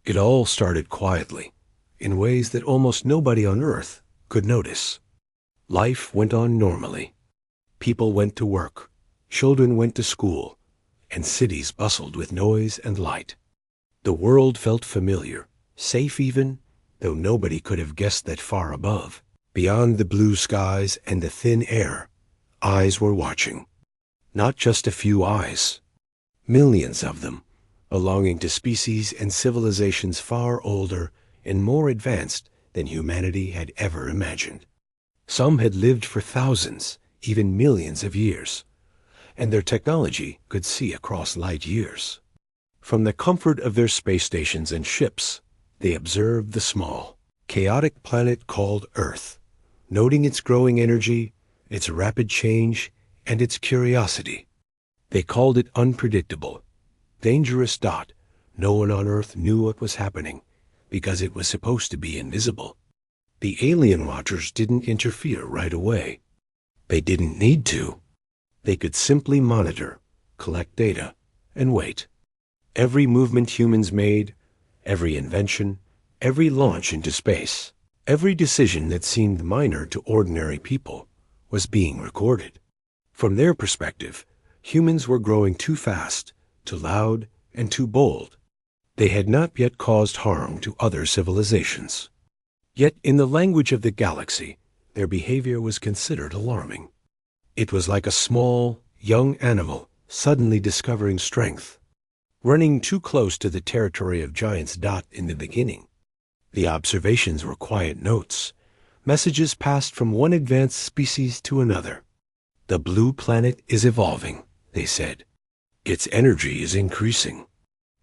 It all started quietly, in ways that almost nobody on Earth could notice. Life went on normally. People went to work, children went to school, and cities bustled with noise and light. The world felt familiar, safe even, though nobody could have guessed that far above, beyond the blue skies and the thin air, eyes were watching. Not just a few eyes, millions of them, belonging to species and civilizations far older and more advanced than humanity had ever imagined. Some had lived for thousands, even millions of years, and their technology could see across light years. From the comfort of their space stations and ships, they observed the small, chaotic planet called Earth, noting its growing energy, its rapid change, and its curiosity. They called it unpredictable, dangerous dot. No one on Earth knew what was happening, because it was supposed to be invisible. The alien watchers didn't interfere right away. They didn't need to. They could simply monitor, collect data, and wait. Every movement humans made, every invention, every launch into space, every decision that seemed minor to ordinary people was being recorded. From their perspective, humans were growing too fast, too loud, and too bold. They had not yet caused harm to other civilizations. Yet in the language of the galaxy, their behavior was considered alarming. It was like a small, young animal suddenly discovering strength, running too close to the territory of giants. In the beginning, the observations were quiet notes, messages passed from one advanced species to another. The blue planet is evolving, they said. Its energy is increasing.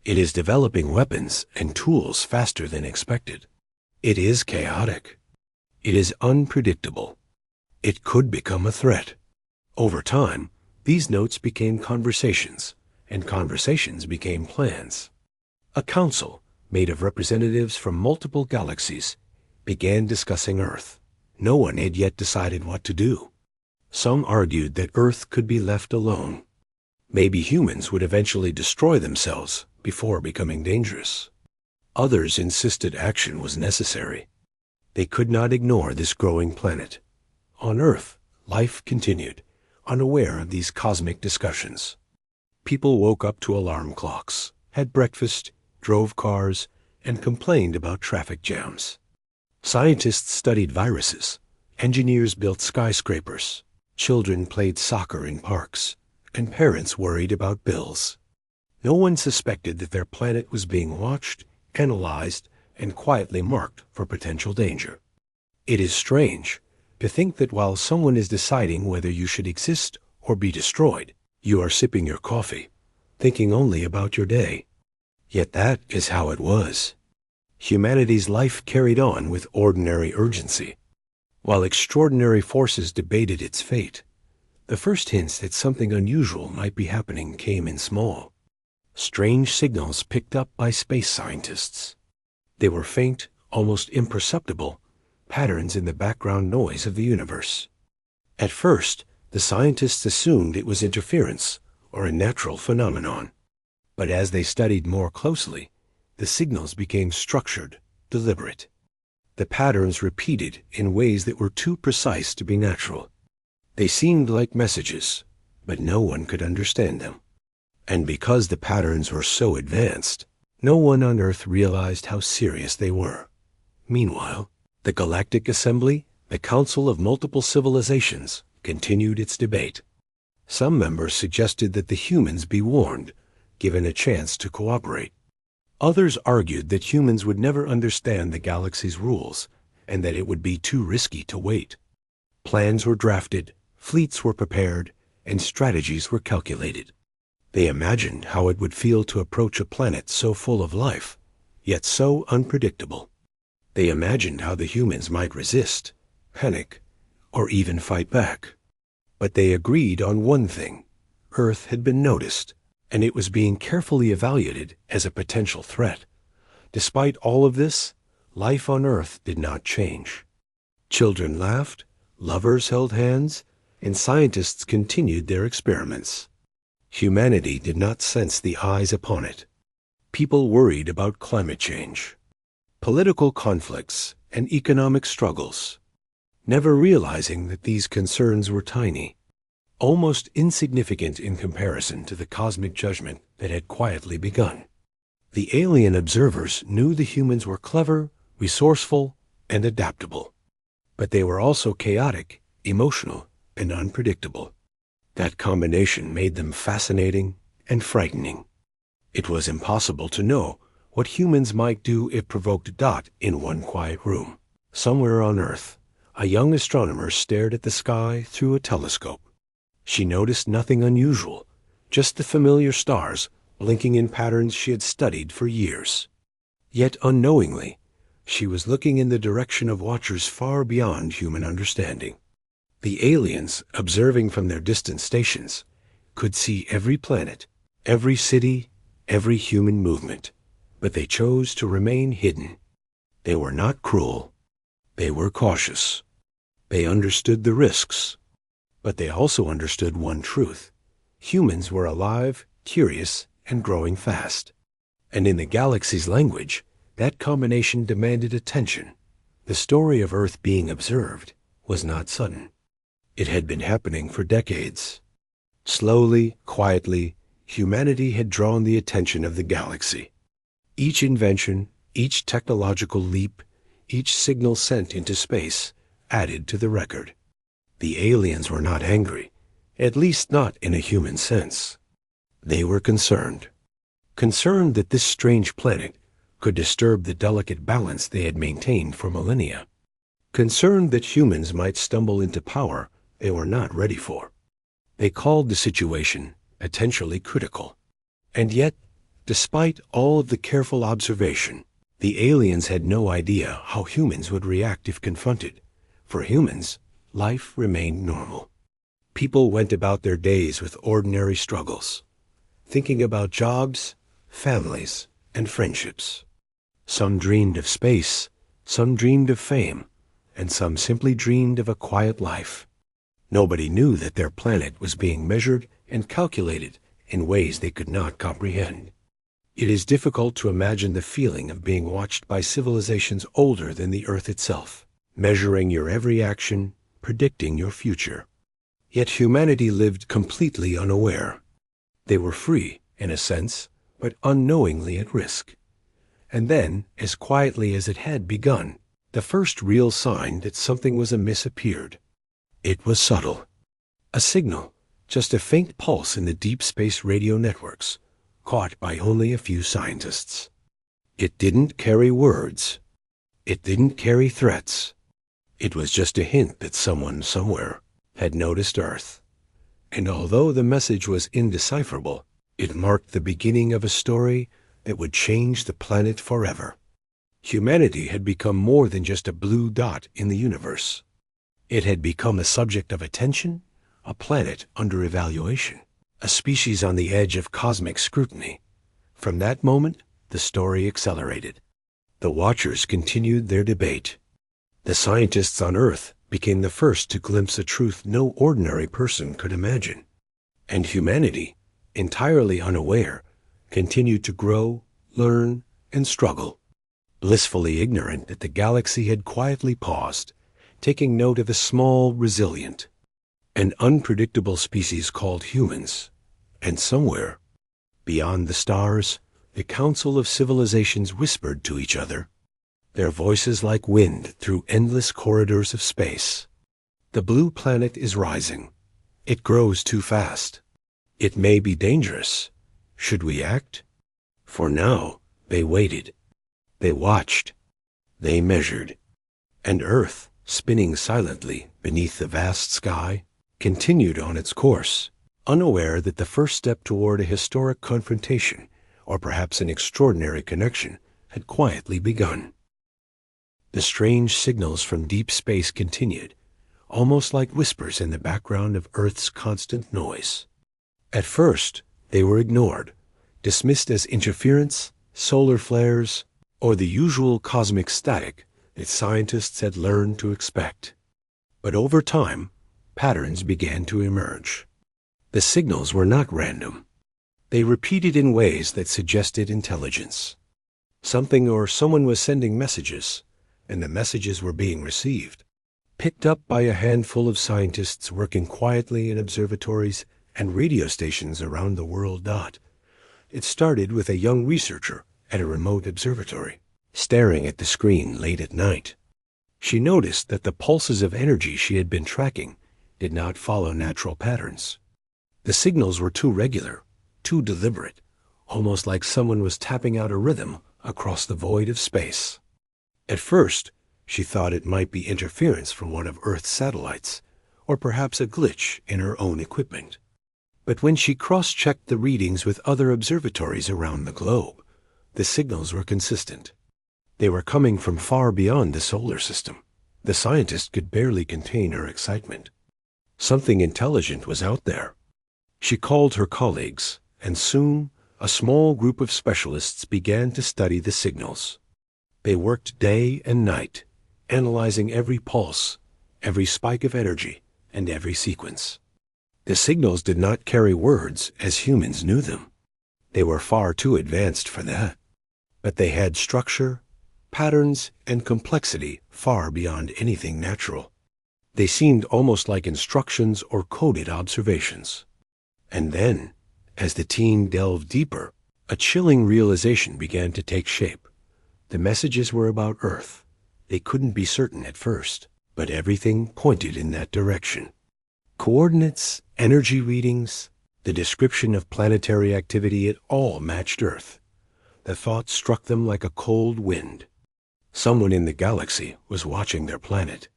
It is developing weapons and tools faster than expected. It is chaotic. It is unpredictable. It could become a threat. Over time, these notes became conversations, and conversations became plans. A council, made of representatives from multiple galaxies, began discussing Earth. No one had yet decided what to do. Some argued that Earth could be left alone. Maybe humans would eventually destroy themselves before becoming dangerous. Others insisted action was necessary. They could not ignore this growing planet. On Earth, life continued, unaware of these cosmic discussions. People woke up to alarm clocks, had breakfast, drove cars, and complained about traffic jams. Scientists studied viruses. Engineers built skyscrapers. Children played soccer in parks, and parents worried about bills. No one suspected that their planet was being watched, analyzed, and quietly marked for potential danger. It is strange to think that while someone is deciding whether you should exist or be destroyed, you are sipping your coffee, thinking only about your day. Yet that is how it was. Humanity's life carried on with ordinary urgency, while extraordinary forces debated its fate. The first hints that something unusual might be happening came in small, strange signals picked up by space scientists. They were faint, almost imperceptible, patterns in the background noise of the universe. At first, the scientists assumed it was interference or a natural phenomenon. But as they studied more closely, the signals became structured, deliberate. The patterns repeated in ways that were too precise to be natural. They seemed like messages, but no one could understand them. And because the patterns were so advanced, no one on Earth realized how serious they were. Meanwhile, the Galactic Assembly, the Council of Multiple Civilizations, continued its debate. Some members suggested that the humans be warned, given a chance to cooperate. Others argued that humans would never understand the galaxy's rules, and that it would be too risky to wait. Plans were drafted, fleets were prepared, and strategies were calculated. They imagined how it would feel to approach a planet so full of life, yet so unpredictable. They imagined how the humans might resist, panic, or even fight back. But they agreed on one thing: Earth had been noticed, and it was being carefully evaluated as a potential threat. Despite all of this, life on Earth did not change. Children laughed, lovers held hands, and scientists continued their experiments. Humanity did not sense the eyes upon it. People worried about climate change, political conflicts, and economic struggles, never realizing that these concerns were tiny, almost insignificant in comparison to the cosmic judgment that had quietly begun. The alien observers knew the humans were clever, resourceful, and adaptable. But they were also chaotic, emotional, and unpredictable. That combination made them fascinating and frightening. It was impossible to know what humans might do if provoked. In one quiet room, somewhere on Earth, a young astronomer stared at the sky through a telescope. She noticed nothing unusual, just the familiar stars blinking in patterns she had studied for years. Yet unknowingly, she was looking in the direction of watchers far beyond human understanding. The aliens, observing from their distant stations, could see every planet, every city, every human movement, but they chose to remain hidden. They were not cruel. They were cautious. They understood the risks. But they also understood one truth. Humans were alive, curious, and growing fast. And in the galaxy's language, that combination demanded attention. The story of Earth being observed was not sudden. It had been happening for decades. Slowly, quietly, humanity had drawn the attention of the galaxy. Each invention, each technological leap, each signal sent into space added to the record. The aliens were not angry, at least not in a human sense. They were concerned. Concerned that this strange planet could disturb the delicate balance they had maintained for millennia. Concerned that humans might stumble into power they were not ready for. They called the situation potentially critical. And yet, despite all of the careful observation, the aliens had no idea how humans would react if confronted. For humans, life remained normal. People went about their days with ordinary struggles, thinking about jobs, families, and friendships. Some dreamed of space, some dreamed of fame, and some simply dreamed of a quiet life. Nobody knew that their planet was being measured and calculated in ways they could not comprehend. It is difficult to imagine the feeling of being watched by civilizations older than the Earth itself, measuring your every action, predicting your future. Yet humanity lived completely unaware. They were free, in a sense, but unknowingly at risk. And then, as quietly as it had begun, the first real sign that something was amiss appeared. It was subtle. A signal, just a faint pulse in the deep space radio networks, caught by only a few scientists. It didn't carry words. It didn't carry threats. It was just a hint that someone somewhere had noticed Earth. And although the message was indecipherable, it marked the beginning of a story that would change the planet forever. Humanity had become more than just a blue dot in the universe. It had become a subject of attention, a planet under evaluation, a species on the edge of cosmic scrutiny. From that moment, the story accelerated. The watchers continued their debate. The scientists on Earth became the first to glimpse a truth no ordinary person could imagine. And humanity, entirely unaware, continued to grow, learn, and struggle, blissfully ignorant that the galaxy had quietly paused, taking note of a small, resilient, and unpredictable species called humans. And somewhere, beyond the stars, the Council of Civilizations whispered to each other, their voices like wind through endless corridors of space. The blue planet is rising. It grows too fast. It may be dangerous. Should we act? For now, they waited. They watched. They measured. And Earth, spinning silently beneath the vast sky, continued on its course, unaware that the first step toward a historic confrontation, or perhaps an extraordinary connection, had quietly begun. The strange signals from deep space continued, almost like whispers in the background of Earth's constant noise. At first, they were ignored, dismissed as interference, solar flares, or the usual cosmic static that scientists had learned to expect. But over time, patterns began to emerge. The signals were not random. They repeated in ways that suggested intelligence. Something or someone was sending messages, and the messages were being received, picked up by a handful of scientists working quietly in observatories and radio stations around the world. It started with a young researcher at a remote observatory, staring at the screen late at night. She noticed that the pulses of energy she had been tracking did not follow natural patterns. The signals were too regular, too deliberate, almost like someone was tapping out a rhythm across the void of space. At first, she thought it might be interference from one of Earth's satellites, or perhaps a glitch in her own equipment. But when she cross-checked the readings with other observatories around the globe, the signals were consistent. They were coming from far beyond the solar system. The scientist could barely contain her excitement. Something intelligent was out there. She called her colleagues, and soon a small group of specialists began to study the signals. They worked day and night, analyzing every pulse, every spike of energy, and every sequence. The signals did not carry words as humans knew them. They were far too advanced for that. But they had structure, patterns, and complexity far beyond anything natural. They seemed almost like instructions or coded observations. And then, as the team delved deeper, a chilling realization began to take shape. The messages were about Earth. They couldn't be certain at first, but everything pointed in that direction. Coordinates, energy readings, the description of planetary activity, it all matched Earth. The thought struck them like a cold wind. Someone in the galaxy was watching their planet.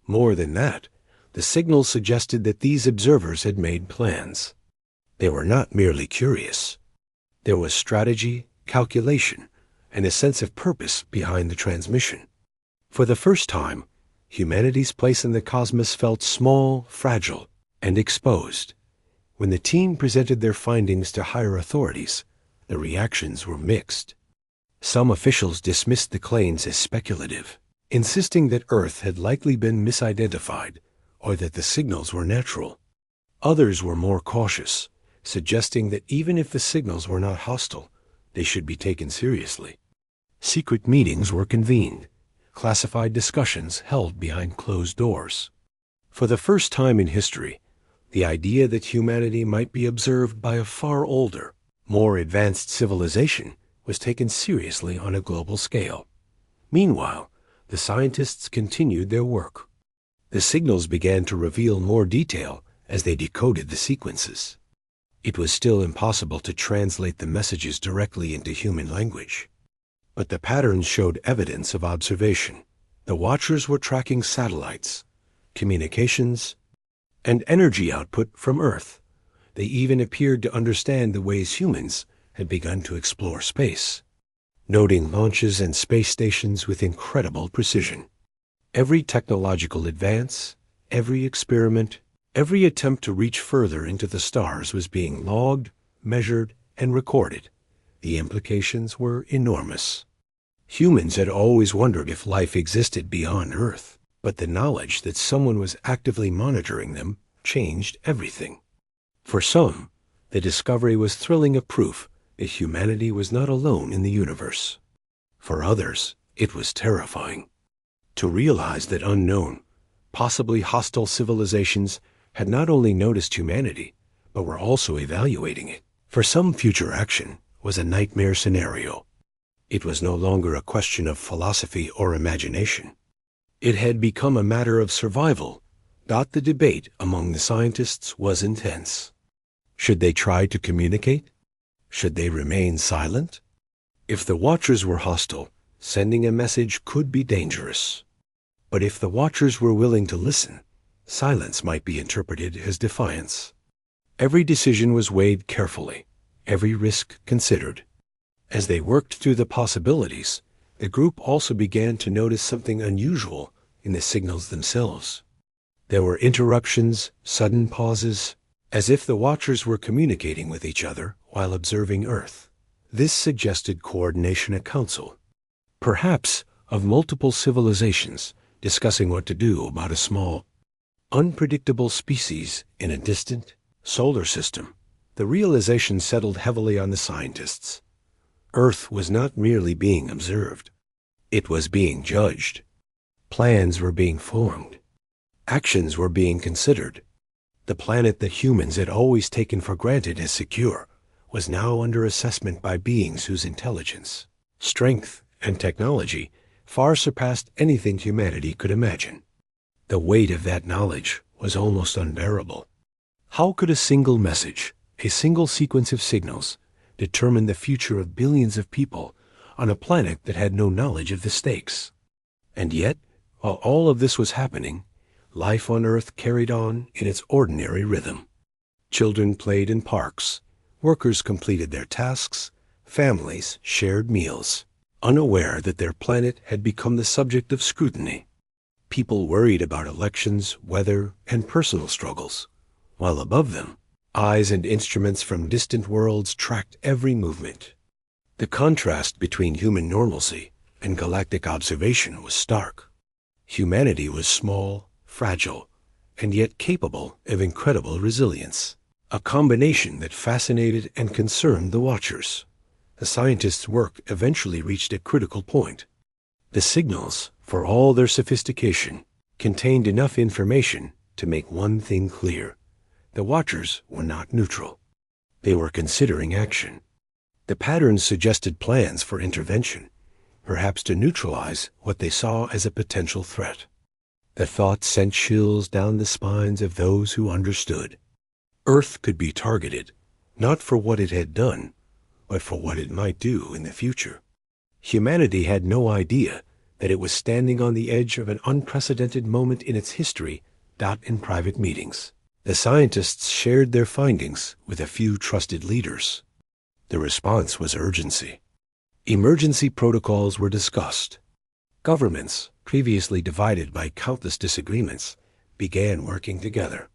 More than that, the signals suggested that these observers had made plans. They were not merely curious. There was strategy, calculation, and a sense of purpose behind the transmission. For the first time, humanity's place in the cosmos felt small, fragile, and exposed. When the team presented their findings to higher authorities, the reactions were mixed. Some officials dismissed the claims as speculative, insisting that Earth had likely been misidentified or that the signals were natural. Others were more cautious, suggesting that even if the signals were not hostile, they should be taken seriously. Secret meetings were convened, classified discussions held behind closed doors. For the first time in history, the idea that humanity might be observed by a far older, more advanced civilization was taken seriously on a global scale. Meanwhile, the scientists continued their work. The signals began to reveal more detail as they decoded the sequences. It was still impossible to translate the messages directly into human language. But the patterns showed evidence of observation. The watchers were tracking satellites, communications, and energy output from Earth. They even appeared to understand the ways humans had begun to explore space, noting launches and space stations with incredible precision. Every technological advance, every experiment, every attempt to reach further into the stars was being logged, measured, and recorded. The implications were enormous. Humans had always wondered if life existed beyond Earth, but the knowledge that someone was actively monitoring them changed everything. For some, the discovery was thrilling a proof that humanity was not alone in the universe. For others, it was terrifying. To realize that unknown, possibly hostile civilizations had not only noticed humanity, but were also evaluating it. For some, future action was a nightmare scenario. It was no longer a question of philosophy or imagination. It had become a matter of survival. The debate among the scientists was intense. Should they try to communicate? Should they remain silent? If the watchers were hostile, sending a message could be dangerous. But if the watchers were willing to listen, silence might be interpreted as defiance. Every decision was weighed carefully, every risk considered. As they worked through the possibilities, the group also began to notice something unusual in the signals themselves. There were interruptions, sudden pauses, as if the watchers were communicating with each other while observing Earth. This suggested coordination at council, perhaps of multiple civilizations discussing what to do about a small, unpredictable species in a distant solar system. The realization settled heavily on the scientists. Earth was not merely being observed. It was being judged. Plans were being formed. Actions were being considered. The planet that humans had always taken for granted as secure was now under assessment by beings whose intelligence, strength, and technology far surpassed anything humanity could imagine. The weight of that knowledge was almost unbearable. How could a single message, a single sequence of signals, determine the future of billions of people on a planet that had no knowledge of the stakes? And yet, while all of this was happening, life on Earth carried on in its ordinary rhythm. Children played in parks, workers completed their tasks, families shared meals, unaware that their planet had become the subject of scrutiny. People worried about elections, weather, and personal struggles, while above them, eyes and instruments from distant worlds tracked every movement. The contrast between human normalcy and galactic observation was stark. Humanity was small, fragile, and yet capable of incredible resilience, a combination that fascinated and concerned the watchers. The scientists' work eventually reached a critical point. The signals, for all their sophistication, contained enough information to make one thing clear. The watchers were not neutral. They were considering action. The patterns suggested plans for intervention, perhaps to neutralize what they saw as a potential threat. The thought sent chills down the spines of those who understood. Earth could be targeted, not for what it had done, but for what it might do in the future. Humanity had no idea that it was standing on the edge of an unprecedented moment in its history, not in private meetings. The scientists shared their findings with a few trusted leaders. The response was urgency. Emergency protocols were discussed. Governments, previously divided by countless disagreements, began working together.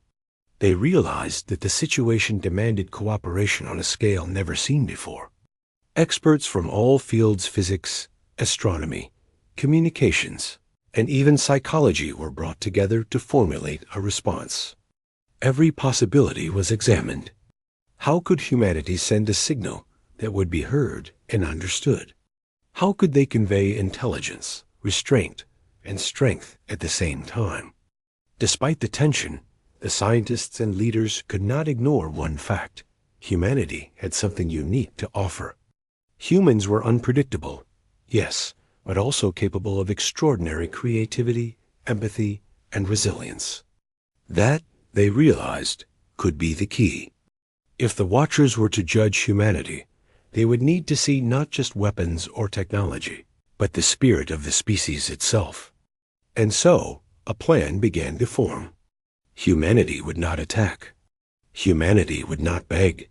They realized that the situation demanded cooperation on a scale never seen before. Experts from all fields, physics, astronomy, communications, and even psychology were brought together to formulate a response. Every possibility was examined. How could humanity send a signal that would be heard and understood? How could they convey intelligence, restraint, and strength at the same time? Despite the tension, the scientists and leaders could not ignore one fact. Humanity had something unique to offer. Humans were unpredictable, yes, but also capable of extraordinary creativity, empathy, and resilience. That, they realized, could be the key. If the Watchers were to judge humanity, they would need to see not just weapons or technology, but the spirit of the species itself. And so, a plan began to form. Humanity would not attack. Humanity would not beg.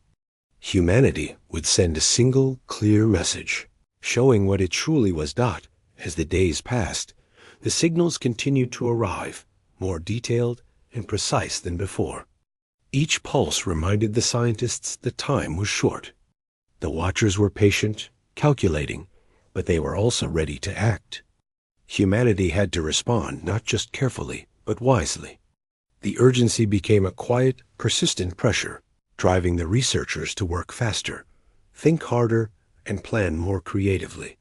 Humanity would send a single, clear message, showing what it truly was. As the days passed, the signals continued to arrive, more detailed and precise than before. Each pulse reminded the scientists that time was short. The Watchers were patient, calculating, but they were also ready to act. Humanity had to respond not just carefully, but wisely. The urgency became a quiet, persistent pressure, driving the researchers to work faster, think harder, and plan more creatively.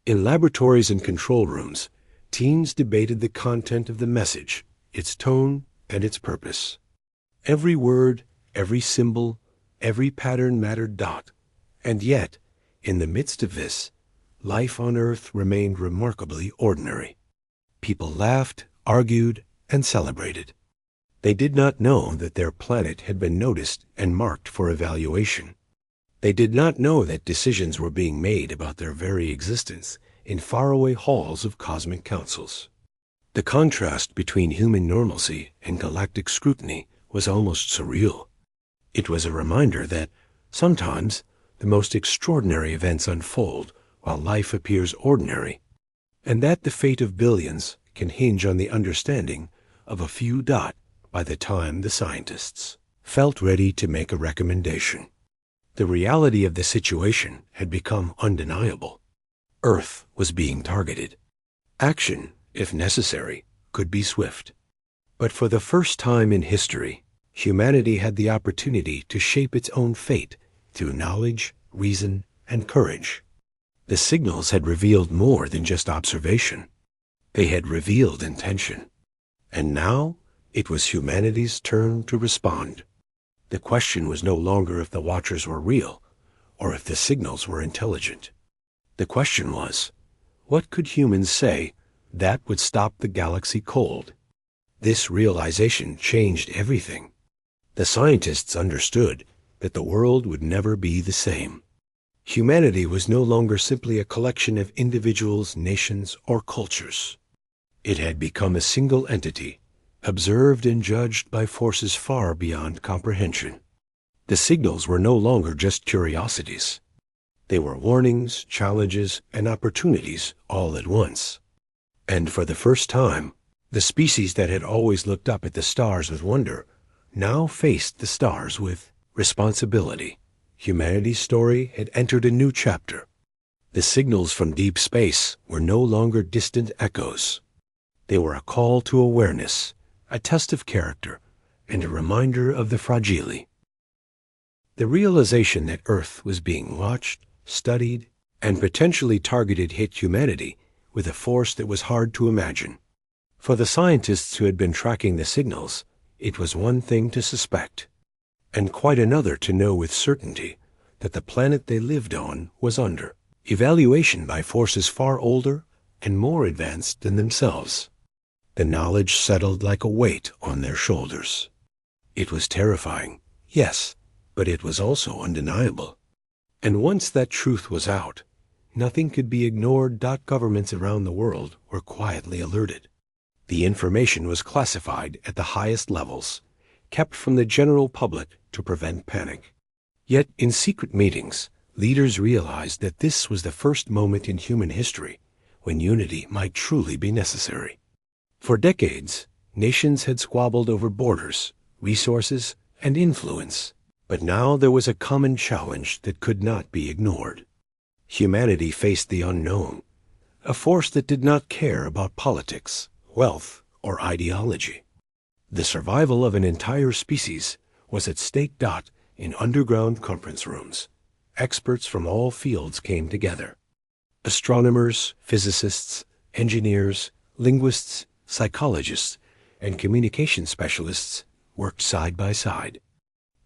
In laboratories and control rooms, teams debated the content of the message, its tone, and its purpose. Every word, every symbol, every pattern mattered. And yet, in the midst of this, life on Earth remained remarkably ordinary. People laughed, argued, and celebrated. They did not know that their planet had been noticed and marked for evaluation. They did not know that decisions were being made about their very existence in faraway halls of cosmic councils. The contrast between human normalcy and galactic scrutiny was almost surreal. It was a reminder that, sometimes, the most extraordinary events unfold while life appears ordinary, and that the fate of billions can hinge on the understanding of a few. By the time the scientists felt ready to make a recommendation, the reality of the situation had become undeniable. Earth was being targeted. Action, if necessary, could be swift. But for the first time in history, Humanity had the opportunity to shape its own fate through knowledge, reason, and courage. The signals had revealed more than just observation. They had revealed intention. And now it was humanity's turn to respond. The question was no longer if the watchers were real, or if the signals were intelligent. The question was, what could humans say that would stop the galaxy cold? This realization changed everything. The scientists understood that the world would never be the same. Humanity was no longer simply a collection of individuals, nations, or cultures. It had become a single entity, observed and judged by forces far beyond comprehension. The signals were no longer just curiosities. They were warnings, challenges, and opportunities all at once. And for the first time, the species that had always looked up at the stars with wonder now faced the stars with responsibility. Humanity's story had entered a new chapter. The signals from deep space were no longer distant echoes. They were a call to awareness, a test of character, and a reminder of the fragile. The realization that Earth was being watched, studied, and potentially targeted hit humanity with a force that was hard to imagine. For the scientists who had been tracking the signals, it was one thing to suspect, and quite another to know with certainty that the planet they lived on was under evaluation by forces far older and more advanced than themselves. The knowledge settled like a weight on their shoulders. It was terrifying, yes, but it was also undeniable. And once that truth was out, nothing could be ignored. Governments around the world were quietly alerted. The information was classified at the highest levels, kept from the general public to prevent panic. Yet in secret meetings, leaders realized that this was the first moment in human history when unity might truly be necessary. For decades, nations had squabbled over borders, resources, and influence, but now there was a common challenge that could not be ignored. Humanity faced the unknown, a force that did not care about politics, wealth, or ideology. The survival of an entire species was at stake. In underground conference rooms, experts from all fields came together. Astronomers, physicists, engineers, linguists, psychologists, and communication specialists worked side by side.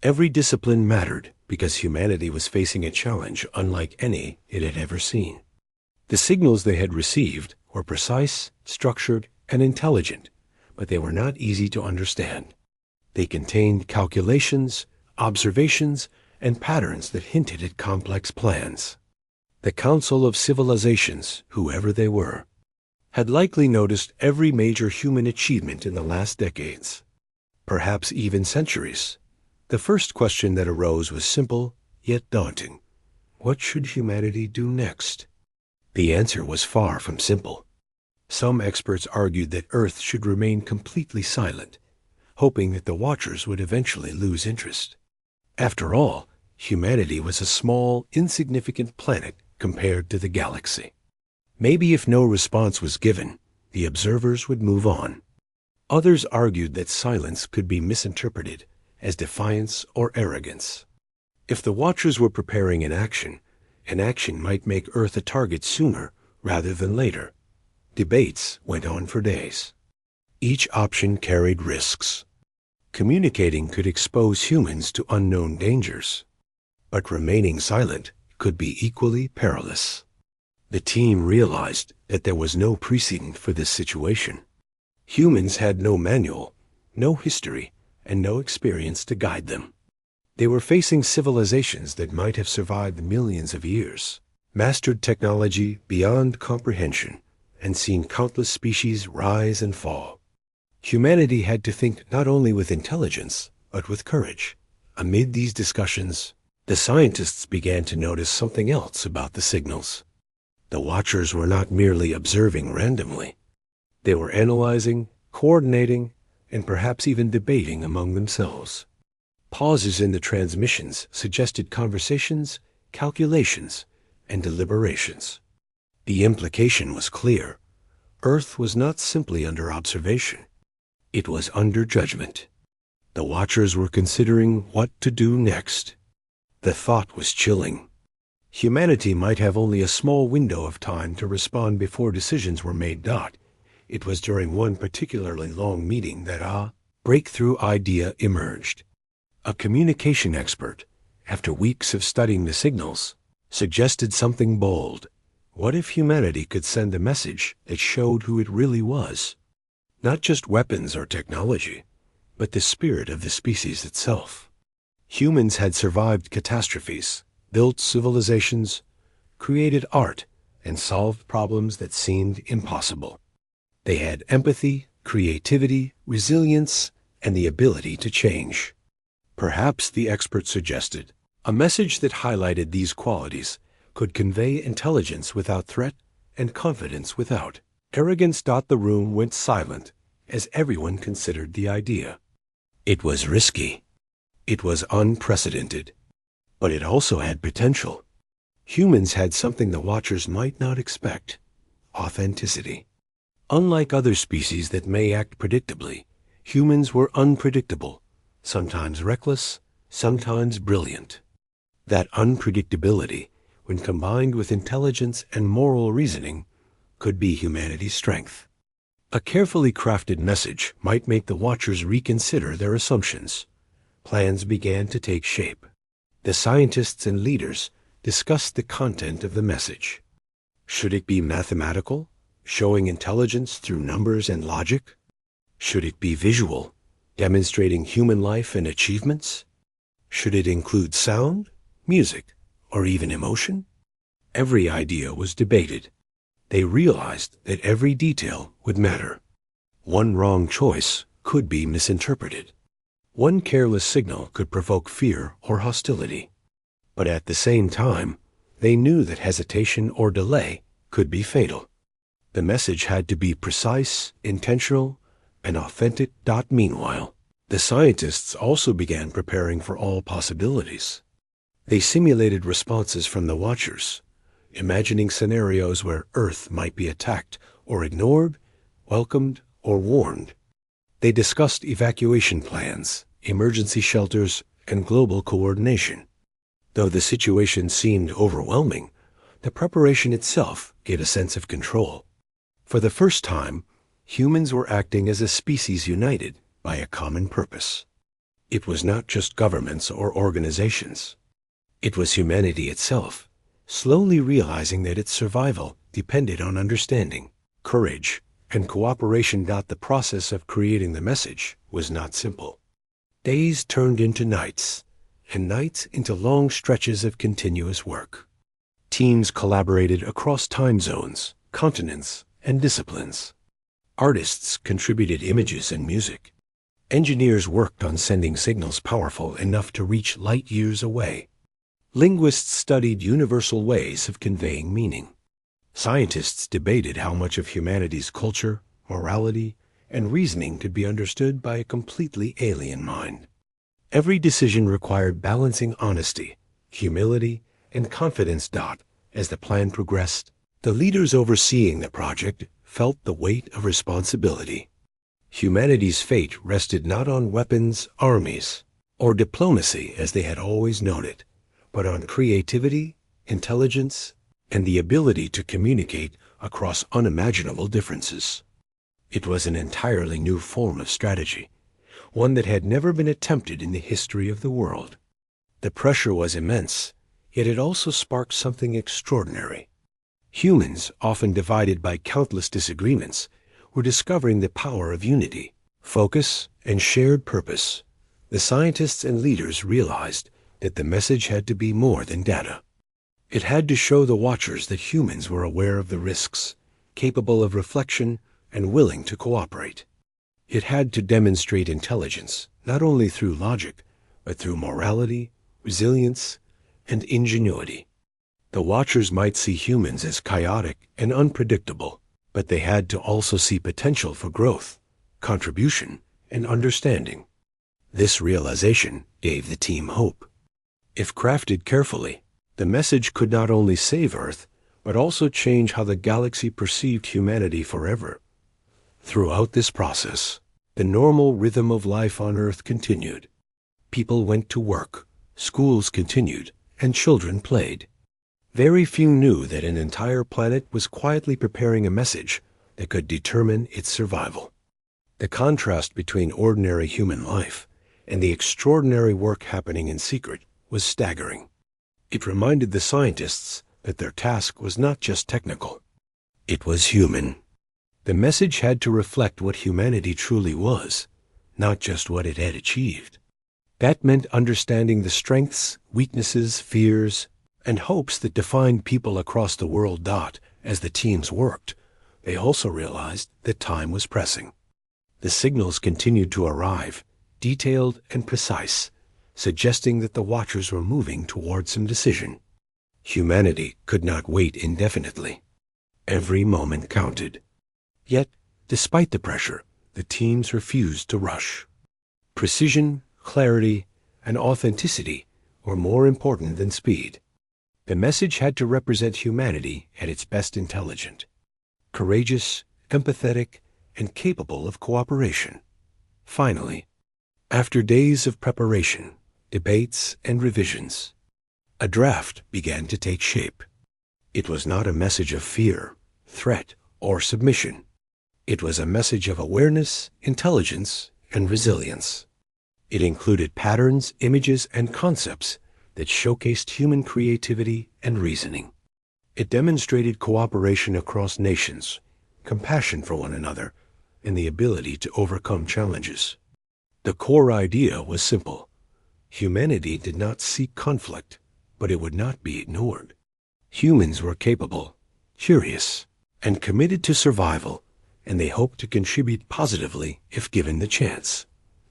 Every discipline mattered because humanity was facing a challenge unlike any it had ever seen. The signals they had received were precise, structured, and intelligent, but they were not easy to understand. They contained calculations, observations, and patterns that hinted at complex plans. The Council of Civilizations, whoever they were, had likely noticed every major human achievement in the last decades, perhaps even centuries. The first question that arose was simple, yet daunting. What should humanity do next? The answer was far from simple. Some experts argued that Earth should remain completely silent, hoping that the watchers would eventually lose interest. After all, humanity was a small, insignificant planet compared to the galaxy. Maybe if no response was given, the observers would move on. Others argued that silence could be misinterpreted as defiance or arrogance. If the watchers were preparing an action might make Earth a target sooner rather than later. Debates went on for days. Each option carried risks. Communicating could expose humans to unknown dangers, but remaining silent could be equally perilous. The team realized that there was no precedent for this situation. Humans had no manual, no history, and no experience to guide them. They were facing civilizations that might have survived millions of years, mastered technology beyond comprehension, and seen countless species rise and fall. Humanity had to think not only with intelligence, but with courage. Amid these discussions, the scientists began to notice something else about the signals. The watchers were not merely observing randomly. They were analyzing, coordinating, and perhaps even debating among themselves. Pauses in the transmissions suggested conversations, calculations, and deliberations. The implication was clear. Earth was not simply under observation. It was under judgment. The Watchers were considering what to do next. The thought was chilling. Humanity might have only a small window of time to respond before decisions were made. It was during one particularly long meeting that a breakthrough idea emerged. A communication expert, after weeks of studying the signals, suggested something bold. What if humanity could send a message that showed who it really was? Not just weapons or technology, but the spirit of the species itself. Humans had survived catastrophes, built civilizations, created art, and solved problems that seemed impossible. They had empathy, creativity, resilience, and the ability to change. Perhaps, the expert suggested, a message that highlighted these qualities could convey intelligence without threat and confidence without arrogance. The room went silent as everyone considered the idea. It was risky. It was unprecedented. But it also had potential. Humans had something the Watchers might not expect: authenticity. Unlike other species that may act predictably, humans were unpredictable, sometimes reckless, sometimes brilliant. That unpredictability, when combined with intelligence and moral reasoning, could be humanity's strength. A carefully crafted message might make the Watchers reconsider their assumptions. Plans began to take shape. The scientists and leaders discussed the content of the message. Should it be mathematical, showing intelligence through numbers and logic? Should it be visual, demonstrating human life and achievements? Should it include sound, music, or even emotion? Every idea was debated. They realized that every detail would matter. One wrong choice could be misinterpreted. One careless signal could provoke fear or hostility. But at the same time, they knew that hesitation or delay could be fatal. The message had to be precise, intentional, and authentic. Meanwhile, the scientists also began preparing for all possibilities. They simulated responses from the Watchers, imagining scenarios where Earth might be attacked or ignored, welcomed or warned. They discussed evacuation plans, emergency shelters, and global coordination. Though the situation seemed overwhelming, the preparation itself gave a sense of control. For the first time, humans were acting as a species united by a common purpose. It was not just governments or organizations. It was humanity itself, slowly realizing that its survival depended on understanding, courage, and cooperation. The process of creating the message was not simple. Days turned into nights, and nights into long stretches of continuous work. Teams collaborated across time zones, continents, and disciplines. Artists contributed images and music. Engineers worked on sending signals powerful enough to reach light years away. Linguists studied universal ways of conveying meaning. Scientists debated how much of humanity's culture, morality, and reasoning could be understood by a completely alien mind. Every decision required balancing honesty, humility, and confidence. As the plan progressed, the leaders overseeing the project felt the weight of responsibility. Humanity's fate rested not on weapons, armies, or diplomacy as they had always known it, but on creativity, intelligence, and the ability to communicate across unimaginable differences. It was an entirely new form of strategy, one that had never been attempted in the history of the world. The pressure was immense, yet it also sparked something extraordinary. Humans, often divided by countless disagreements, were discovering the power of unity, focus, and shared purpose. The scientists and leaders realized that the message had to be more than data. It had to show the Watchers that humans were aware of the risks, capable of reflection, and willing to cooperate. It had to demonstrate intelligence, not only through logic, but through morality, resilience, and ingenuity. The Watchers might see humans as chaotic and unpredictable, but they had to also see potential for growth, contribution, and understanding. This realization gave the team hope. If crafted carefully, the message could not only save Earth, but also change how the galaxy perceived humanity forever. Throughout this process, The normal rhythm of life on Earth continued. People went to work, schools continued, and children played. Very few knew that an entire planet was quietly preparing a message that could determine its survival. The contrast between ordinary human life and the extraordinary work happening in secret was staggering. It reminded the scientists that their task was not just technical. It was human. The message had to reflect what humanity truly was, not just what it had achieved. That meant understanding the strengths, weaknesses, fears, and hopes that defined people across the world. As the teams worked, they also realized that time was pressing. The signals continued to arrive, detailed and precise, suggesting that the watchers were moving toward some decision. Humanity could not wait indefinitely. Every moment counted. Yet, despite the pressure, the teams refused to rush. Precision, clarity, and authenticity were more important than speed. The message had to represent humanity at its best: intelligent, courageous, empathetic, and capable of cooperation. Finally, after days of preparation, debates, and revisions, a draft began to take shape. It was not a message of fear, threat, or submission. It was a message of awareness, intelligence, and resilience. It included patterns, images, and concepts that showcased human creativity and reasoning. It demonstrated cooperation across nations, compassion for one another, and the ability to overcome challenges. The core idea was simple. Humanity did not seek conflict, but it would not be ignored. Humans were capable, curious, and committed to survival, and they hoped to contribute positively if given the chance.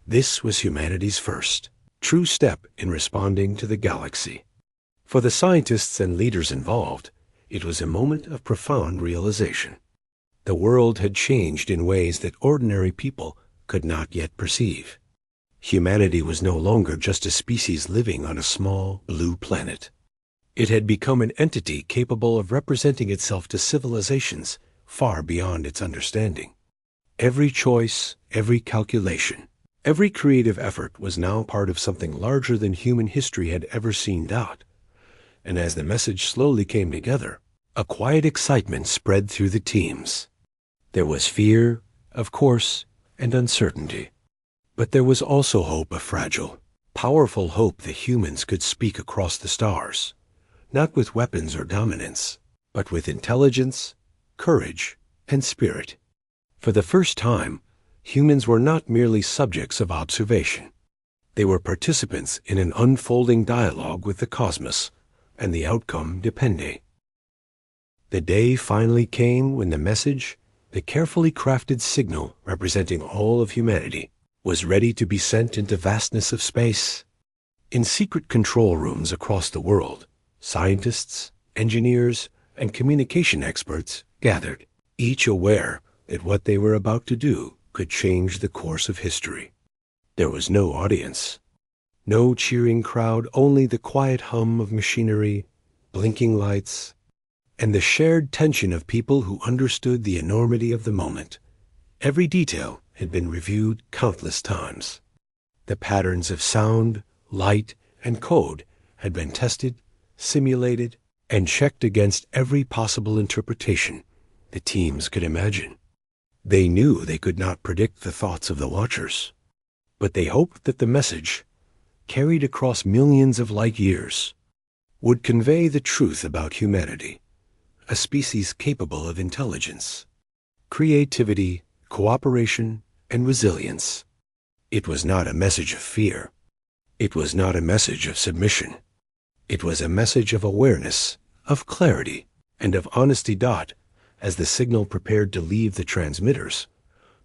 This was humanity's first, true step in responding to the galaxy. For the scientists and leaders involved, it was a moment of profound realization. The world had changed in ways that ordinary people could not yet perceive. Humanity was no longer just a species living on a small blue planet. It had become an entity capable of representing itself to civilizations far beyond its understanding. Every choice, every calculation, every creative effort was now part of something larger than human history had ever seen. And as the message slowly came together, a quiet excitement spread through the teams. There was fear, of course, and uncertainty. But there was also hope, a fragile, powerful hope that humans could speak across the stars, not with weapons or dominance, but with intelligence, courage, and spirit. For the first time, humans were not merely subjects of observation. They were participants in an unfolding dialogue with the cosmos, and the outcome depended. The day finally came when the message, the carefully crafted signal representing all of humanity, was ready to be sent into vastness of space. In secret control rooms across the world, scientists, engineers, and communication experts gathered, each aware that what they were about to do could change the course of history. There was no audience, no cheering crowd, only the quiet hum of machinery, blinking lights, and the shared tension of people who understood the enormity of the moment. Every detail had been reviewed countless times. The patterns of sound, light, and code had been tested, simulated, and checked against every possible interpretation the teams could imagine. They knew they could not predict the thoughts of the watchers, but they hoped that the message, carried across millions of light years, would convey the truth about humanity, a species capable of intelligence, creativity, cooperation, and resilience. It was not a message of fear. It was not a message of submission. It was a message of awareness, of clarity, and of honesty. As the signal prepared to leave the transmitters,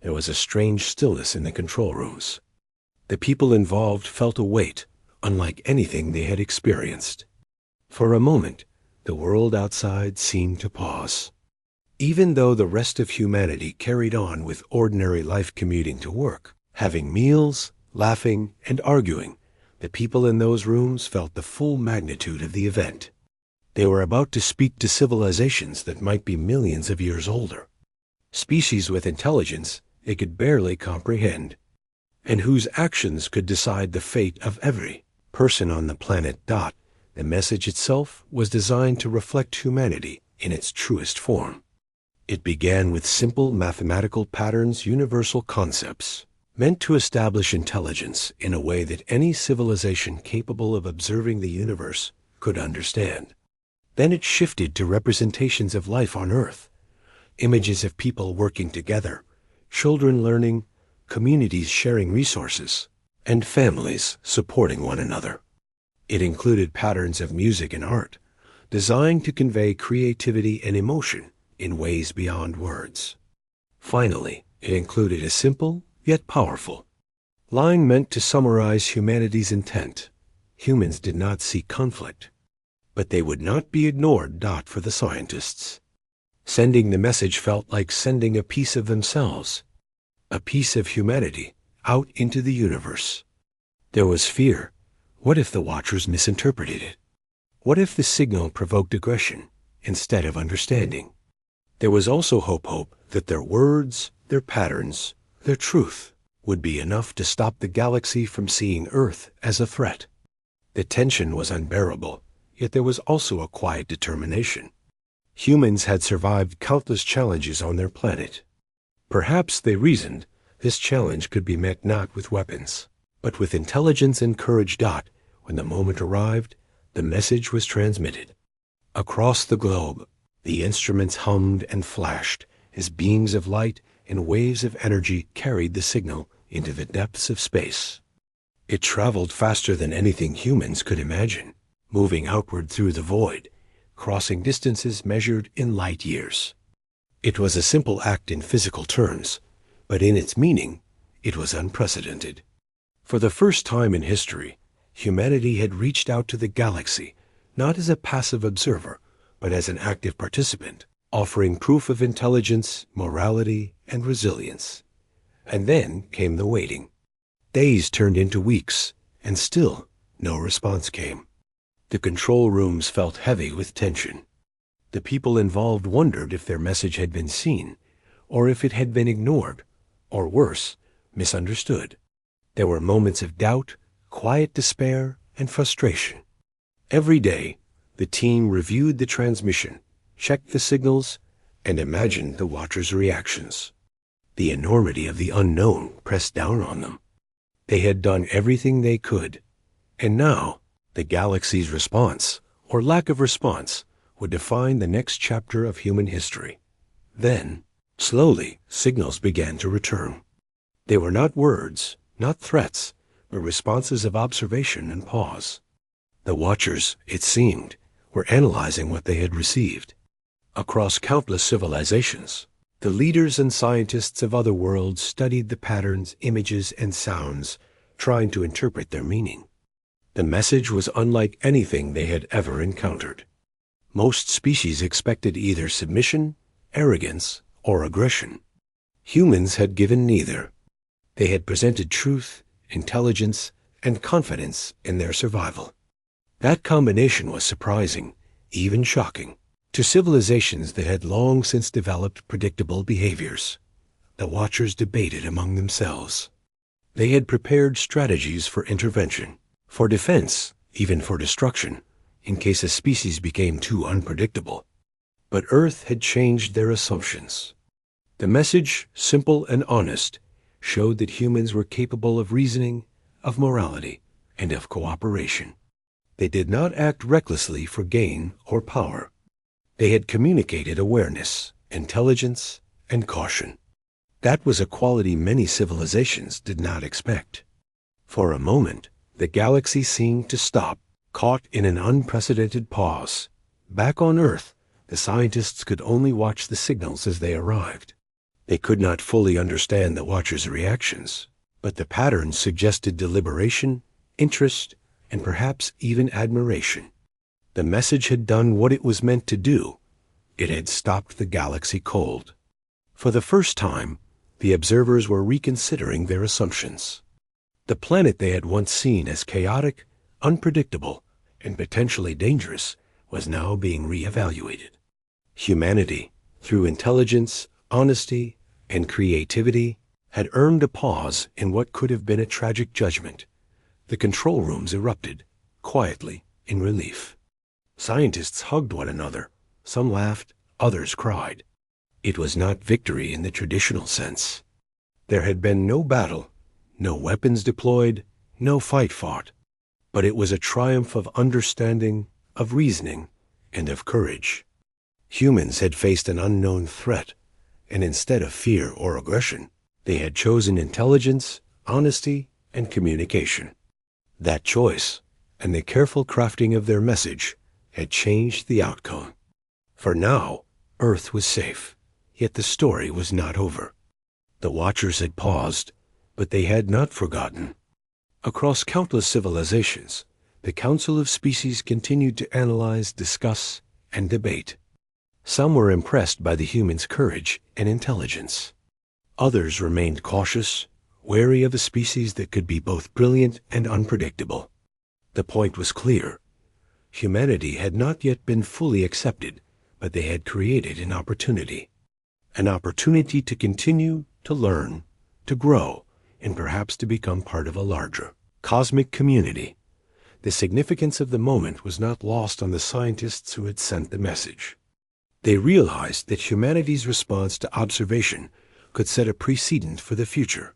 there was a strange stillness in the control rooms. The people involved felt a weight unlike anything they had experienced. For a moment, the world outside seemed to pause. Even though the rest of humanity carried on with ordinary life, commuting to work, having meals, laughing, and arguing, the people in those rooms felt the full magnitude of the event. They were about to speak to civilizations that might be millions of years older, species with intelligence it could barely comprehend, and whose actions could decide the fate of every person on the planet. The message itself was designed to reflect humanity in its truest form. It began with simple mathematical patterns, universal concepts, meant to establish intelligence in a way that any civilization capable of observing the universe could understand. Then it shifted to representations of life on Earth, images of people working together, children learning, communities sharing resources, and families supporting one another. It included patterns of music and art, designed to convey creativity and emotion in ways beyond words. Finally, it included a simple, yet powerful line meant to summarize humanity's intent. Humans did not seek conflict, but they would not be ignored. For the scientists, sending the message felt like sending a piece of themselves, a piece of humanity, out into the universe. There was fear. What if the watchers misinterpreted it? What if the signal provoked aggression instead of understanding? There was also hope that their words, their patterns, their truth would be enough to stop the galaxy from seeing Earth as a threat. The tension was unbearable, yet there was also a quiet determination. Humans had survived countless challenges on their planet. Perhaps, they reasoned, this challenge could be met not with weapons, but with intelligence and courage. When the moment arrived, the message was transmitted. Across the globe, the instruments hummed and flashed as beams of light and waves of energy carried the signal into the depths of space. It traveled faster than anything humans could imagine, moving outward through the void, crossing distances measured in light years. It was a simple act in physical terms, but in its meaning, it was unprecedented. For the first time in history, humanity had reached out to the galaxy, not as a passive observer, but as an active participant, offering proof of intelligence, morality, and resilience. And then came the waiting. Days turned into weeks, and still no response came. The control rooms felt heavy with tension. The people involved wondered if their message had been seen, or if it had been ignored, or worse, misunderstood. There were moments of doubt, quiet despair, and frustration. Every day, the team reviewed the transmission, checked the signals, and imagined the watchers' reactions. The enormity of the unknown pressed down on them. They had done everything they could, and now the galaxy's response, or lack of response, would define the next chapter of human history. Then, slowly, signals began to return. They were not words, not threats, but responses of observation and pause. The watchers, it seemed, were analyzing what they had received. Across countless civilizations, the leaders and scientists of other worlds studied the patterns, images, and sounds, trying to interpret their meaning. The message was unlike anything they had ever encountered. Most species expected either submission, arrogance, or aggression. Humans had given neither. They had presented truth, intelligence, and confidence in their survival. That combination was surprising, even shocking, to civilizations that had long since developed predictable behaviors. The watchers debated among themselves. They had prepared strategies for intervention, for defense, even for destruction, in case a species became too unpredictable. But Earth had changed their assumptions. The message, simple and honest, showed that humans were capable of reasoning, of morality, and of cooperation. They did not act recklessly for gain or power. They had communicated awareness, intelligence, and caution. That was a quality many civilizations did not expect. For a moment, the galaxy seemed to stop, caught in an unprecedented pause. Back on Earth, the scientists could only watch the signals as they arrived. They could not fully understand the watchers' reactions, but the patterns suggested deliberation, interest, and perhaps even admiration. The message had done what it was meant to do. It had stopped the galaxy cold. For the first time, the observers were reconsidering their assumptions. The planet they had once seen as chaotic, unpredictable, and potentially dangerous was now being reevaluated. Humanity, through intelligence, honesty, and creativity, had earned a pause in what could have been a tragic judgment. The control rooms erupted, quietly, in relief. Scientists hugged one another. Some laughed, others cried. It was not victory in the traditional sense. There had been no battle, no weapons deployed, no fight fought. But it was a triumph of understanding, of reasoning, and of courage. Humans had faced an unknown threat, and instead of fear or aggression, they had chosen intelligence, honesty, and communication. That choice, and the careful crafting of their message, had changed the outcome. For now, Earth was safe, yet the story was not over. The Watchers had paused, but they had not forgotten. Across countless civilizations, the Council of Species continued to analyze, discuss, and debate. Some were impressed by the humans' courage and intelligence. Others remained cautious, wary of a species that could be both brilliant and unpredictable. The point was clear. Humanity had not yet been fully accepted, but they had created an opportunity. An opportunity to continue, to learn, to grow, and perhaps to become part of a larger, cosmic community. The significance of the moment was not lost on the scientists who had sent the message. They realized that humanity's response to observation could set a precedent for the future.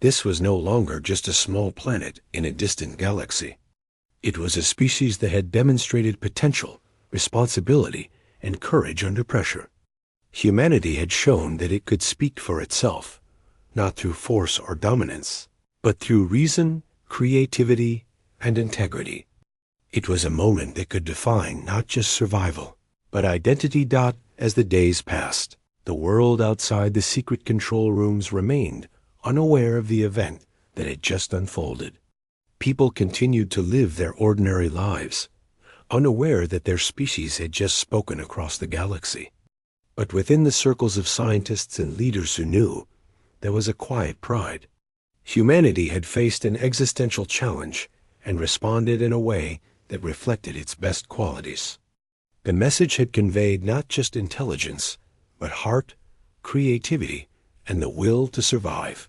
This was no longer just a small planet in a distant galaxy. It was a species that had demonstrated potential, responsibility, and courage under pressure. Humanity had shown that it could speak for itself, not through force or dominance, but through reason, creativity, and integrity. It was a moment that could define not just survival, but identity. As the days passed, the world outside the secret control rooms remained unaware of the event that had just unfolded. People continued to live their ordinary lives, unaware that their species had just spoken across the galaxy. But within the circles of scientists and leaders who knew, there was a quiet pride. Humanity had faced an existential challenge and responded in a way that reflected its best qualities. The message had conveyed not just intelligence, but heart, creativity, and the will to survive.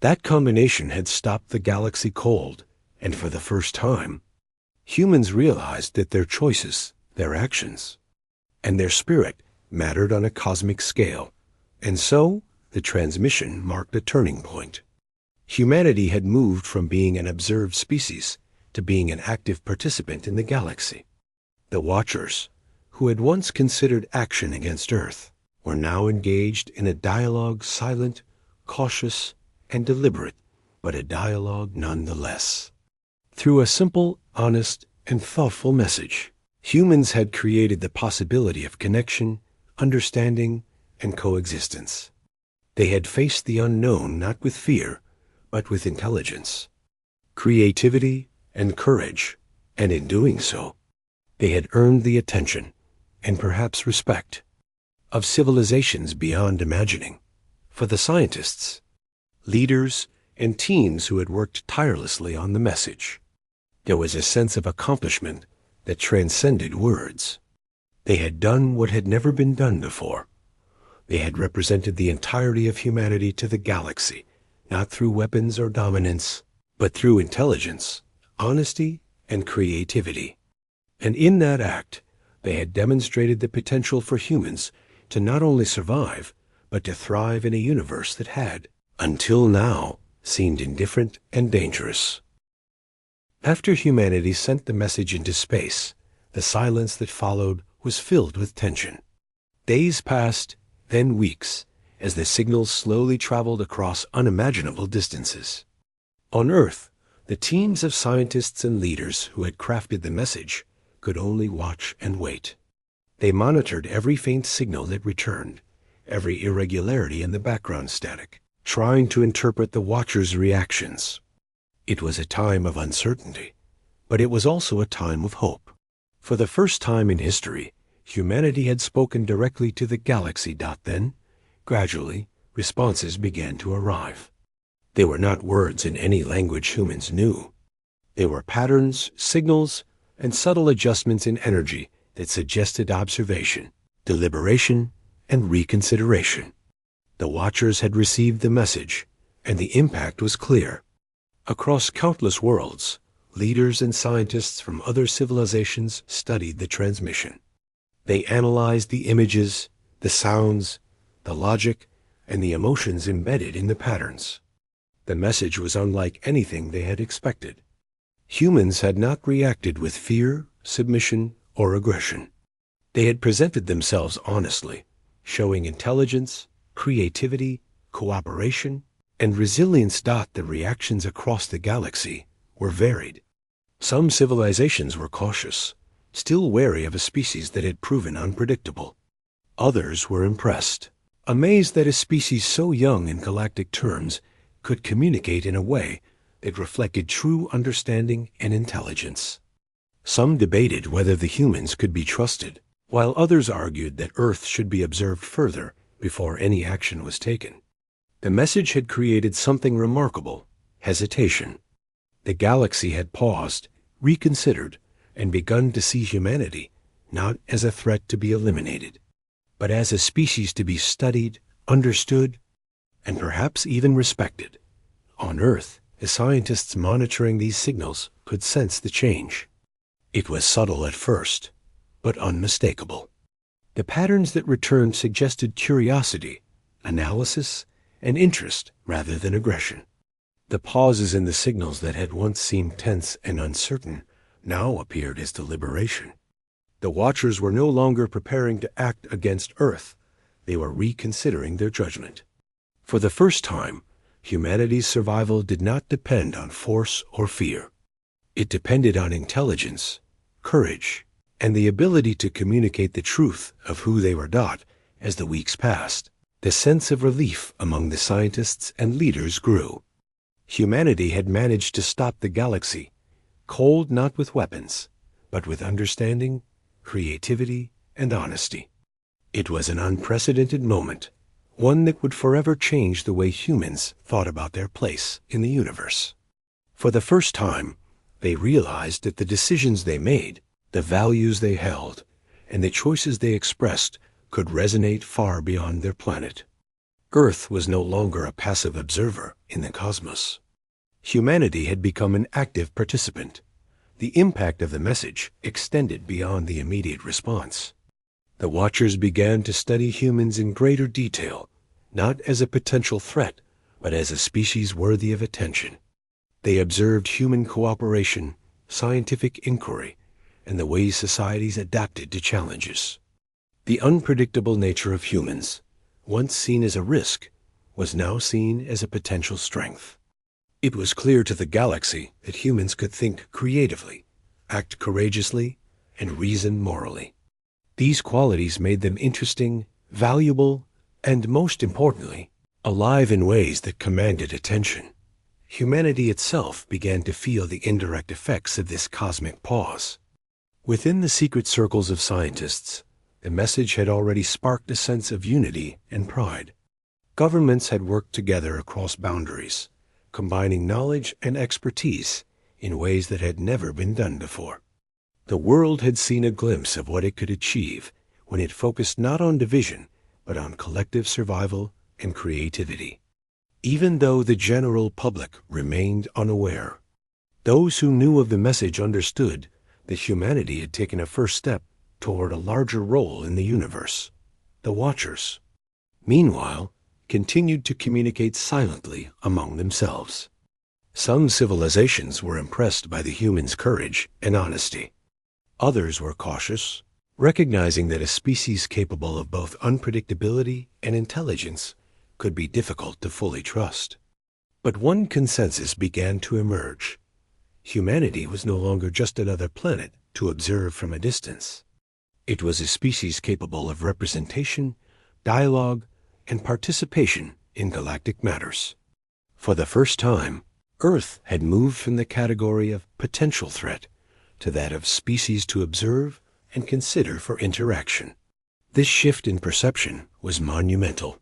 That combination had stopped the galaxy cold, and for the first time, humans realized that their choices, their actions, and their spirit mattered on a cosmic scale, and so the transmission marked a turning point. Humanity had moved from being an observed species to being an active participant in the galaxy. The Watchers, who had once considered action against Earth, were now engaged in a dialogue silent, cautious, and deliberate, but a dialogue nonetheless. Through a simple, honest, and thoughtful message, humans had created the possibility of connection, understanding, and coexistence. They had faced the unknown not with fear, but with intelligence, creativity, and courage, and in doing so, they had earned the attention, and perhaps respect, of civilizations beyond imagining. For the scientists, leaders, and teams who had worked tirelessly on the message, there was a sense of accomplishment that transcended words. They had done what had never been done before. They had represented the entirety of humanity to the galaxy, not through weapons or dominance, but through intelligence, honesty, and creativity. And in that act, they had demonstrated the potential for humans to not only survive, but to thrive in a universe that had, until now, seemed indifferent and dangerous. After humanity sent the message into space, the silence that followed was filled with tension. Days passed, then weeks, as the signals slowly traveled across unimaginable distances. On Earth, the teams of scientists and leaders who had crafted the message could only watch and wait. They monitored every faint signal that returned, every irregularity in the background static, trying to interpret the Watchers' reactions. It was a time of uncertainty, but it was also a time of hope. For the first time in history, humanity had spoken directly to the galaxy. Then, gradually, responses began to arrive. They were not words in any language humans knew. They were patterns, signals, and subtle adjustments in energy that suggested observation, deliberation, and reconsideration. The Watchers had received the message, and the impact was clear. Across countless worlds, leaders and scientists from other civilizations studied the transmission. They analyzed the images, the sounds, the logic, and the emotions embedded in the patterns. The message was unlike anything they had expected. Humans had not reacted with fear, submission, or aggression. They had presented themselves honestly, showing intelligence, creativity, cooperation, and resilience. The reactions across the galaxy were varied. Some civilizations were cautious, still wary of a species that had proven unpredictable. Others were impressed, amazed that a species so young in galactic terms could communicate in a way that reflected true understanding and intelligence. Some debated whether the humans could be trusted, while others argued that Earth should be observed further before any action was taken. The message had created something remarkable: hesitation. The galaxy had paused, reconsidered, and begun to see humanity not as a threat to be eliminated, but as a species to be studied, understood, and perhaps even respected. On Earth, the scientists monitoring these signals could sense the change. It was subtle at first, but unmistakable. The patterns that returned suggested curiosity, analysis, and interest rather than aggression. The pauses in the signals that had once seemed tense and uncertain now appeared as deliberation. The watchers were no longer preparing to act against Earth. They were reconsidering their judgment. For the first time, humanity's survival did not depend on force or fear. It depended on intelligence, courage, and the ability to communicate the truth of who they were. As the weeks passed, the sense of relief among the scientists and leaders grew. Humanity had managed to stop the galaxy, cold not with weapons, but with understanding, creativity, and honesty. It was an unprecedented moment, one that would forever change the way humans thought about their place in the universe. For the first time, they realized that the decisions they made, the values they held, and the choices they expressed could resonate far beyond their planet. Earth was no longer a passive observer in the cosmos. Humanity had become an active participant. The impact of the message extended beyond the immediate response. The watchers began to study humans in greater detail, not as a potential threat, but as a species worthy of attention. They observed human cooperation, scientific inquiry, and the ways societies adapted to challenges. The unpredictable nature of humans, once seen as a risk, was now seen as a potential strength. It was clear to the galaxy that humans could think creatively, act courageously, and reason morally. These qualities made them interesting, valuable, and most importantly, alive in ways that commanded attention. Humanity itself began to feel the indirect effects of this cosmic pause. Within the secret circles of scientists, the message had already sparked a sense of unity and pride. Governments had worked together across boundaries, combining knowledge and expertise in ways that had never been done before. The world had seen a glimpse of what it could achieve when it focused not on division, but on collective survival and creativity. Even though the general public remained unaware, those who knew of the message understood that humanity had taken a first step toward a larger role in the universe. The Watchers, meanwhile, continued to communicate silently among themselves. Some civilizations were impressed by the humans' courage and honesty. Others were cautious, recognizing that a species capable of both unpredictability and intelligence could be difficult to fully trust. But one consensus began to emerge. Humanity was no longer just another planet to observe from a distance. It was a species capable of representation, dialogue, and participation in galactic matters. For the first time, Earth had moved from the category of potential threat to that of species to observe and consider for interaction. This shift in perception was monumental.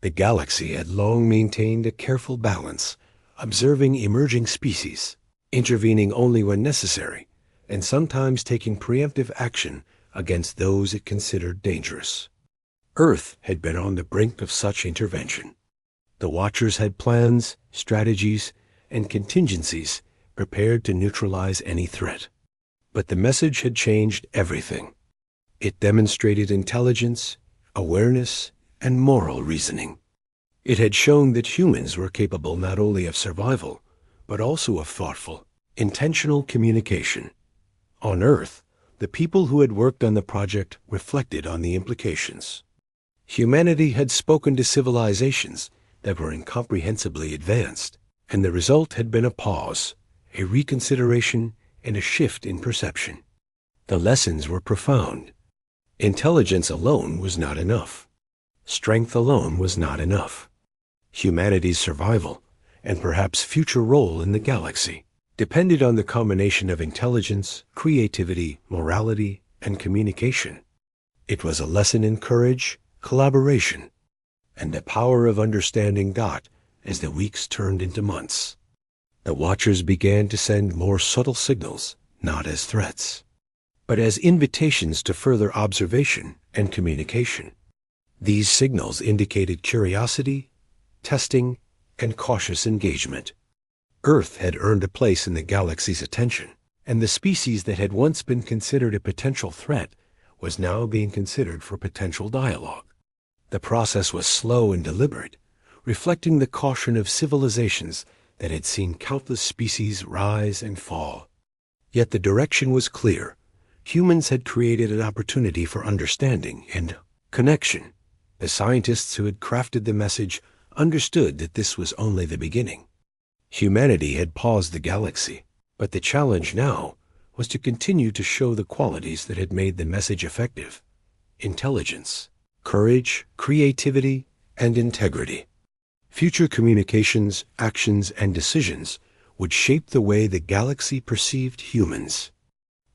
The galaxy had long maintained a careful balance, observing emerging species, intervening only when necessary, and sometimes taking preemptive action against those it considered dangerous. Earth had been on the brink of such intervention. The Watchers had plans, strategies, and contingencies prepared to neutralize any threat. But the message had changed everything. It demonstrated intelligence, awareness, and moral reasoning. It had shown that humans were capable not only of survival, but also of thoughtful, intentional communication. On Earth, the people who had worked on the project reflected on the implications. Humanity had spoken to civilizations that were incomprehensibly advanced, and the result had been a pause, a reconsideration, and a shift in perception. The lessons were profound. Intelligence alone was not enough. Strength alone was not enough. Humanity's survival, and perhaps future role in the galaxy, depended on the combination of intelligence, creativity, morality, and communication. It was a lesson in courage, collaboration, and the power of understanding God as the weeks turned into months. The Watchers began to send more subtle signals, not as threats, but as invitations to further observation and communication. These signals indicated curiosity, testing, and cautious engagement. Earth had earned a place in the galaxy's attention, and the species that had once been considered a potential threat was now being considered for potential dialogue. The process was slow and deliberate, reflecting the caution of civilizations that had seen countless species rise and fall. Yet the direction was clear. Humans had created an opportunity for understanding and connection. The scientists who had crafted the message understood that this was only the beginning. Humanity had paused the galaxy, but the challenge now was to continue to show the qualities that had made the message effective: intelligence, courage, creativity, and integrity. Future communications, actions, and decisions would shape the way the galaxy perceived humans.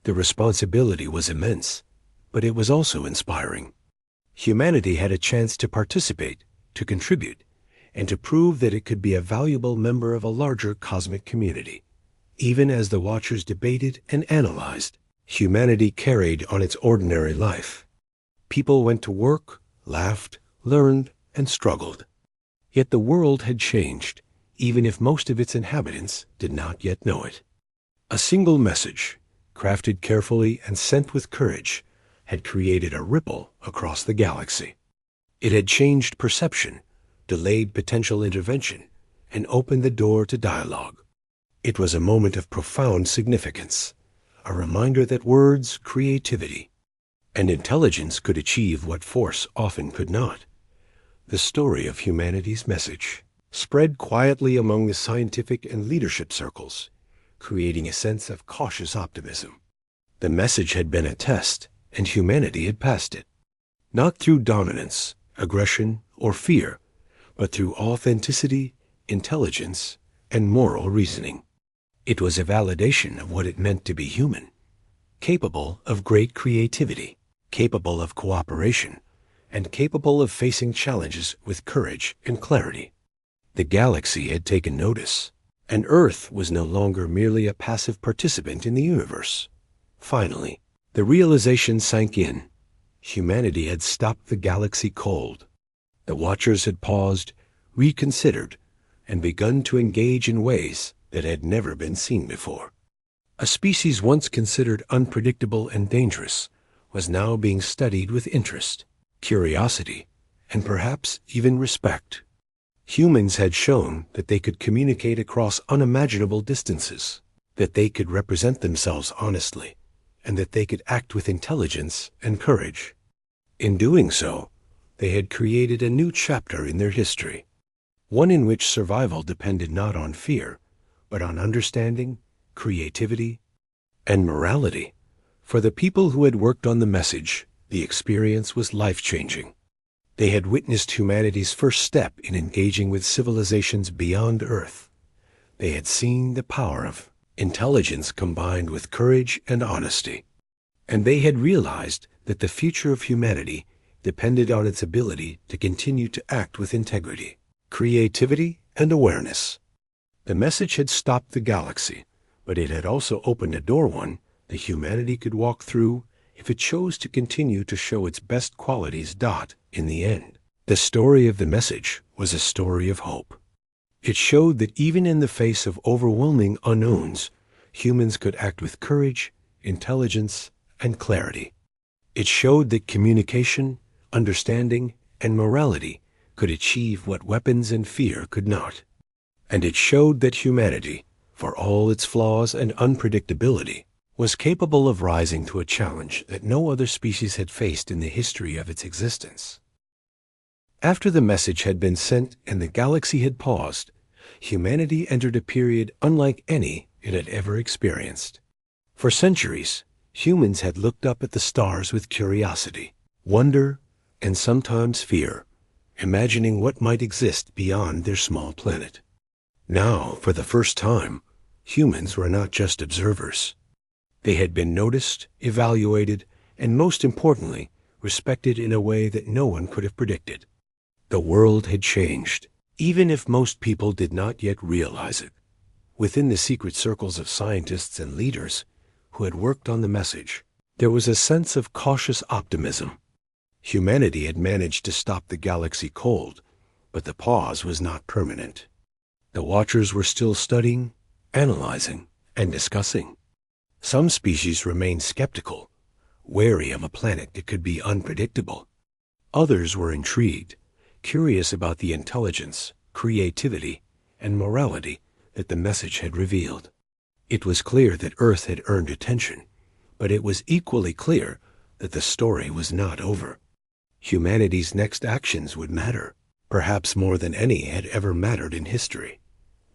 The responsibility was immense, but it was also inspiring. Humanity had a chance to participate, to contribute, and to prove that it could be a valuable member of a larger cosmic community. Even as the Watchers debated and analyzed, humanity carried on its ordinary life. People went to work, laughed, learned, and struggled. Yet the world had changed, even if most of its inhabitants did not yet know it. A single message, crafted carefully and sent with courage, had created a ripple across the galaxy. It had changed perception, delayed potential intervention, and opened the door to dialogue. It was a moment of profound significance, a reminder that words, creativity, and intelligence could achieve what force often could not. The story of humanity's message spread quietly among the scientific and leadership circles, creating a sense of cautious optimism. The message had been a test, and humanity had passed it, not through dominance, aggression, or fear, but through authenticity, intelligence, and moral reasoning. It was a validation of what it meant to be human, capable of great creativity, capable of cooperation, and capable of facing challenges with courage and clarity. The galaxy had taken notice, and Earth was no longer merely a passive participant in the universe. Finally, the realization sank in. Humanity had stopped the galaxy cold. The Watchers had paused, reconsidered, and begun to engage in ways that had never been seen before. A species once considered unpredictable and dangerous was now being studied with interest, curiosity, and perhaps even respect. Humans had shown that they could communicate across unimaginable distances, that they could represent themselves honestly, and that they could act with intelligence and courage. In doing so, they had created a new chapter in their history, one in which survival depended not on fear, but on understanding, creativity, and morality. For the people who had worked on the message, the experience was life-changing. They had witnessed humanity's first step in engaging with civilizations beyond Earth. They had seen the power of intelligence combined with courage and honesty. And they had realized that the future of humanity depended on its ability to continue to act with integrity, creativity, and awareness. The message had stopped the galaxy, but it had also opened a door one that humanity could walk through if it chose to continue to show its best qualities in the end. The story of the message was a story of hope. It showed that even in the face of overwhelming unknowns, humans could act with courage, intelligence, and clarity. It showed that communication, understanding, and morality could achieve what weapons and fear could not. And it showed that humanity, for all its flaws and unpredictability, was capable of rising to a challenge that no other species had faced in the history of its existence. After the message had been sent and the galaxy had paused, humanity entered a period unlike any it had ever experienced. For centuries, humans had looked up at the stars with curiosity, wonder, and sometimes fear, imagining what might exist beyond their small planet. Now, for the first time, humans were not just observers. They had been noticed, evaluated, and most importantly, respected in a way that no one could have predicted. The world had changed, even if most people did not yet realize it. Within the secret circles of scientists and leaders who had worked on the message, there was a sense of cautious optimism. Humanity had managed to stop the galaxy cold, but the pause was not permanent. The watchers were still studying, analyzing, and discussing. Some species remained skeptical, wary of a planet that could be unpredictable. Others were intrigued, curious about the intelligence, creativity, and morality that the message had revealed. It was clear that Earth had earned attention, but it was equally clear that the story was not over. Humanity's next actions would matter, perhaps more than any had ever mattered in history.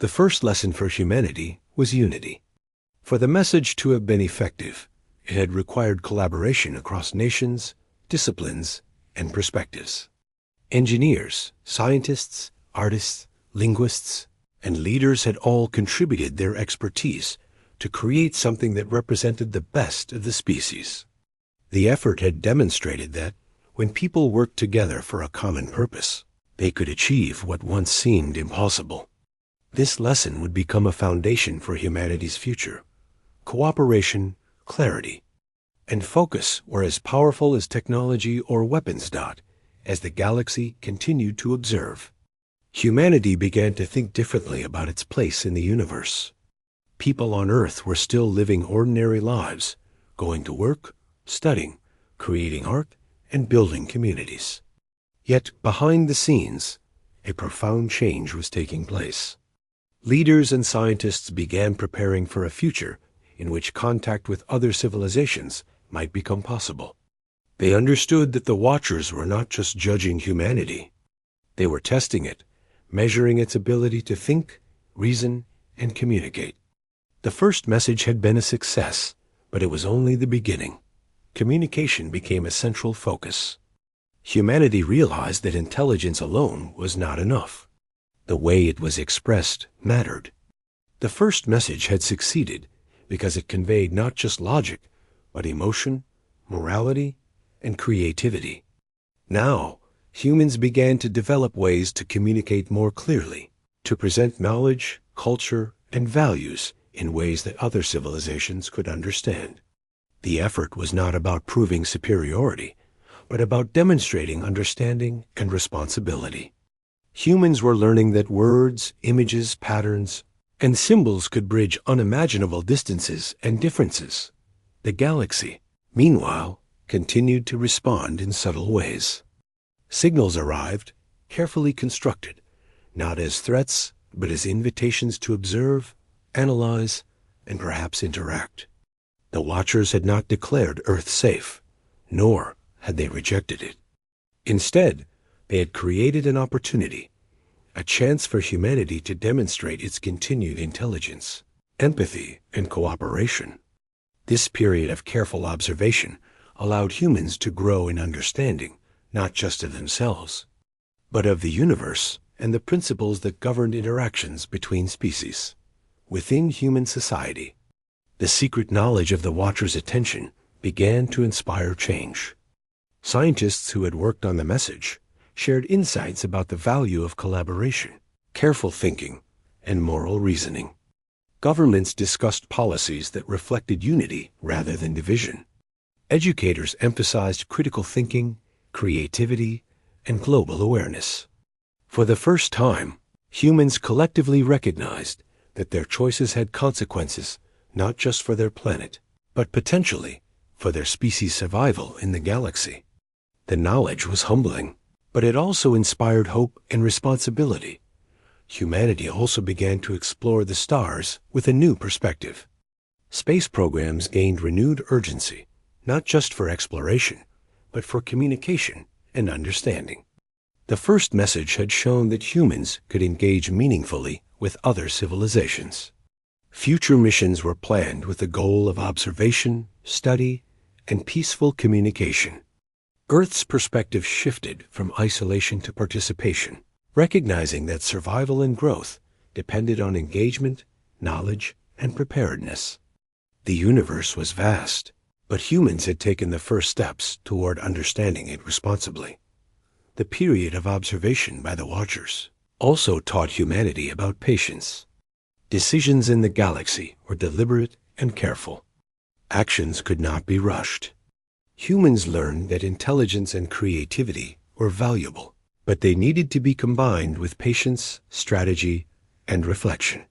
The first lesson for humanity was unity. For the message to have been effective, it had required collaboration across nations, disciplines, and perspectives. Engineers, scientists, artists, linguists, and leaders had all contributed their expertise to create something that represented the best of the species. The effort had demonstrated that, when people worked together for a common purpose, they could achieve what once seemed impossible. This lesson would become a foundation for humanity's future. Cooperation, clarity, and focus were as powerful as technology or weapons. As the galaxy continued to observe, humanity began to think differently about its place in the universe. People on Earth were still living ordinary lives, going to work, studying, creating art, and building communities. Yet, behind the scenes, a profound change was taking place. Leaders and scientists began preparing for a future in which contact with other civilizations might become possible. They understood that the Watchers were not just judging humanity. They were testing it, measuring its ability to think, reason, and communicate. The first message had been a success, but it was only the beginning. Communication became a central focus. Humanity realized that intelligence alone was not enough. The way it was expressed mattered. The first message had succeeded because it conveyed not just logic, but emotion, morality, and creativity. Now, humans began to develop ways to communicate more clearly, to present knowledge, culture, and values in ways that other civilizations could understand. The effort was not about proving superiority, but about demonstrating understanding and responsibility. Humans were learning that words, images, patterns, and symbols could bridge unimaginable distances and differences. The galaxy, meanwhile, continued to respond in subtle ways. Signals arrived, carefully constructed, not as threats, but as invitations to observe, analyze, and perhaps interact. The Watchers had not declared Earth safe, nor had they rejected it. Instead, they had created an opportunity, a chance for humanity to demonstrate its continued intelligence, empathy, and cooperation. This period of careful observation allowed humans to grow in understanding, not just of themselves, but of the universe and the principles that governed interactions between species. Within human society, the secret knowledge of the Watchers' attention began to inspire change. Scientists who had worked on the message shared insights about the value of collaboration, careful thinking, and moral reasoning. Governments discussed policies that reflected unity rather than division. Educators emphasized critical thinking, creativity, and global awareness. For the first time, humans collectively recognized that their choices had consequences not just for their planet, but potentially for their species' survival in the galaxy. The knowledge was humbling, but it also inspired hope and responsibility. Humanity also began to explore the stars with a new perspective. Space programs gained renewed urgency, not just for exploration, but for communication and understanding. The first message had shown that humans could engage meaningfully with other civilizations. Future missions were planned with the goal of observation, study, and peaceful communication. Earth's perspective shifted from isolation to participation, recognizing that survival and growth depended on engagement, knowledge, and preparedness. The universe was vast, but humans had taken the first steps toward understanding it responsibly. The period of observation by the Watchers also taught humanity about patience. Decisions in the galaxy were deliberate and careful. Actions could not be rushed. Humans learned that intelligence and creativity were valuable, but they needed to be combined with patience, strategy, and reflection.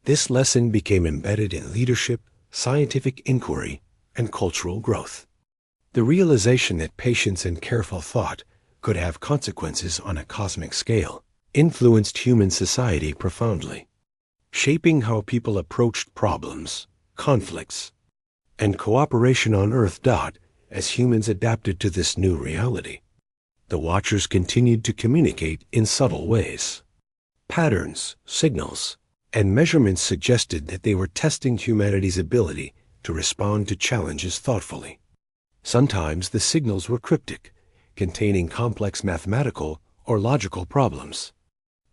This lesson became embedded in leadership, scientific inquiry, and cultural growth. The realization that patience and careful thought could have consequences on a cosmic scale influenced human society profoundly, shaping how people approached problems, conflicts, and cooperation on Earth. As humans adapted to this new reality, the Watchers continued to communicate in subtle ways. Patterns, signals, and measurements suggested that they were testing humanity's ability to respond to challenges thoughtfully. Sometimes the signals were cryptic, containing complex mathematical or logical problems.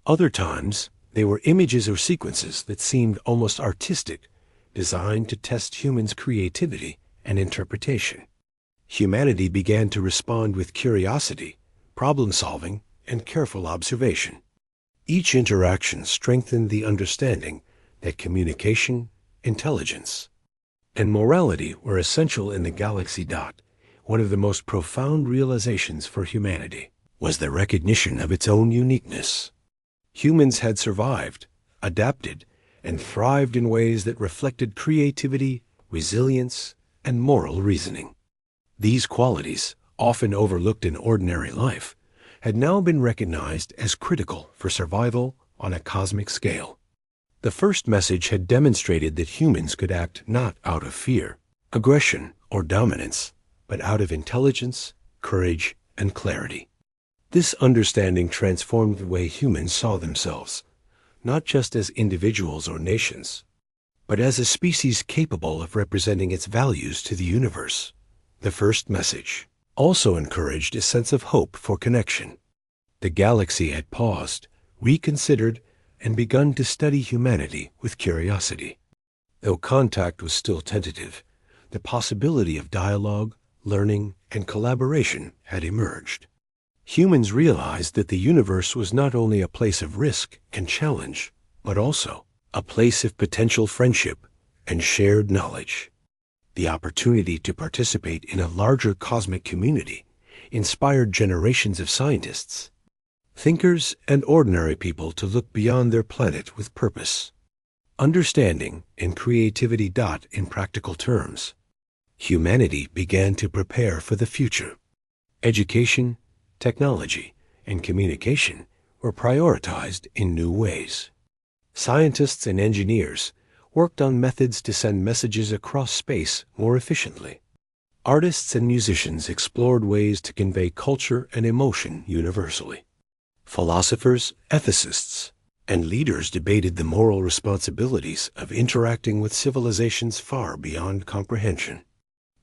Other times, they were images or sequences that seemed almost artistic, designed to test humans' creativity and interpretation. Humanity began to respond with curiosity, problem-solving, and careful observation. Each interaction strengthened the understanding that communication, intelligence, and morality were essential in the galaxy. One of the most profound realizations for humanity was the recognition of its own uniqueness. Humans had survived, adapted, and thrived in ways that reflected creativity, resilience, and moral reasoning. These qualities, often overlooked in ordinary life, had now been recognized as critical for survival on a cosmic scale. The first message had demonstrated that humans could act not out of fear, aggression, or dominance, but out of intelligence, courage, and clarity. This understanding transformed the way humans saw themselves, not just as individuals or nations, but as a species capable of representing its values to the universe. The first message also encouraged a sense of hope for connection. The galaxy had paused, reconsidered, and begun to study humanity with curiosity. Though contact was still tentative, the possibility of dialogue, learning, and collaboration had emerged. Humans realized that the universe was not only a place of risk and challenge, but also a place of potential friendship and shared knowledge. The opportunity to participate in a larger cosmic community inspired generations of scientists, thinkers, and ordinary people to look beyond their planet with purpose, understanding, and creativity. In practical terms, humanity began to prepare for the future. Education, technology, and communication were prioritized in new ways. Scientists and engineers worked on methods to send messages across space more efficiently. Artists and musicians explored ways to convey culture and emotion universally. Philosophers, ethicists, and leaders debated the moral responsibilities of interacting with civilizations far beyond comprehension.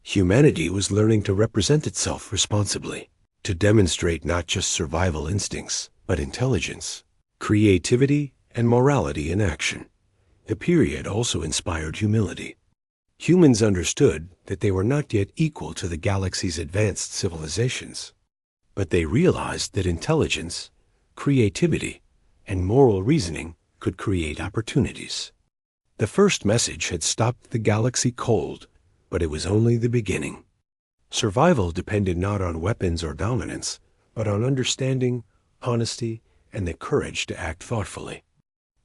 Humanity was learning to represent itself responsibly, to demonstrate not just survival instincts, but intelligence, creativity, and morality in action. The period also inspired humility. Humans understood that they were not yet equal to the galaxy's advanced civilizations, but they realized that intelligence, creativity, and moral reasoning could create opportunities. The first message had stopped the galaxy cold, but it was only the beginning. Survival depended not on weapons or dominance, but on understanding, honesty, and the courage to act thoughtfully.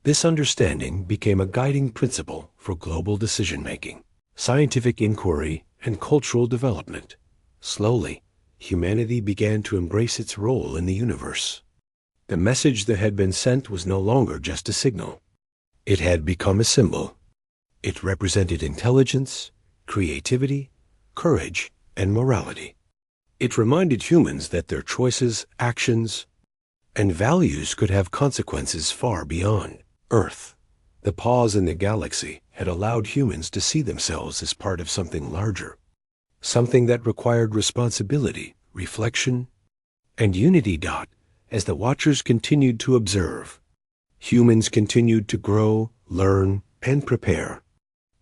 This understanding became a guiding principle for global decision-making, scientific inquiry, and cultural development. Slowly, humanity began to embrace its role in the universe. The message that had been sent was no longer just a signal. It had become a symbol. It represented intelligence, creativity, courage, and morality. It reminded humans that their choices, actions, and values could have consequences far beyond Earth. The pause in the galaxy had allowed humans to see themselves as part of something larger, something that required responsibility, reflection, and unity. As the watchers continued to observe, humans continued to grow, learn, and prepare.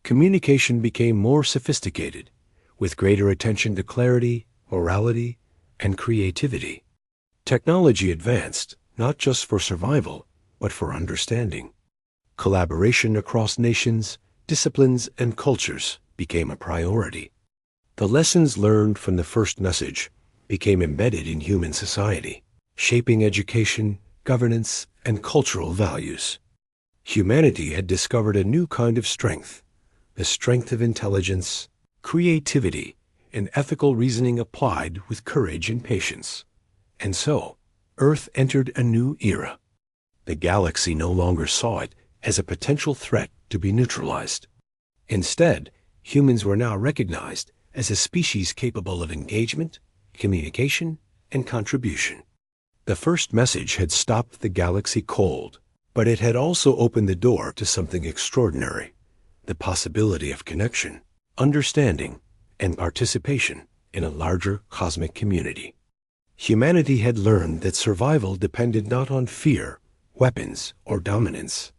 Communication became more sophisticated, with greater attention to clarity, morality, and creativity. Technology advanced, not just for survival, but for understanding. Collaboration across nations, disciplines, and cultures became a priority. The lessons learned from the first message became embedded in human society, shaping education, governance, and cultural values. Humanity had discovered a new kind of strength, the strength of intelligence, creativity, and ethical reasoning applied with courage and patience. And so, Earth entered a new era. The galaxy no longer saw it as a potential threat to be neutralized. Instead, humans were now recognized as a species capable of engagement, communication, and contribution. The first message had stopped the galaxy cold, but it had also opened the door to something extraordinary, the possibility of connection, understanding, and participation in a larger cosmic community. Humanity had learned that survival depended not on fear, weapons, or dominance,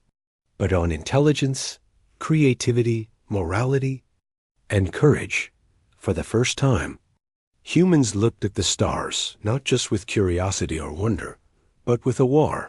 but on intelligence, creativity, morality, and courage. For the first time, humans looked at the stars not just with curiosity or wonder, but with awe.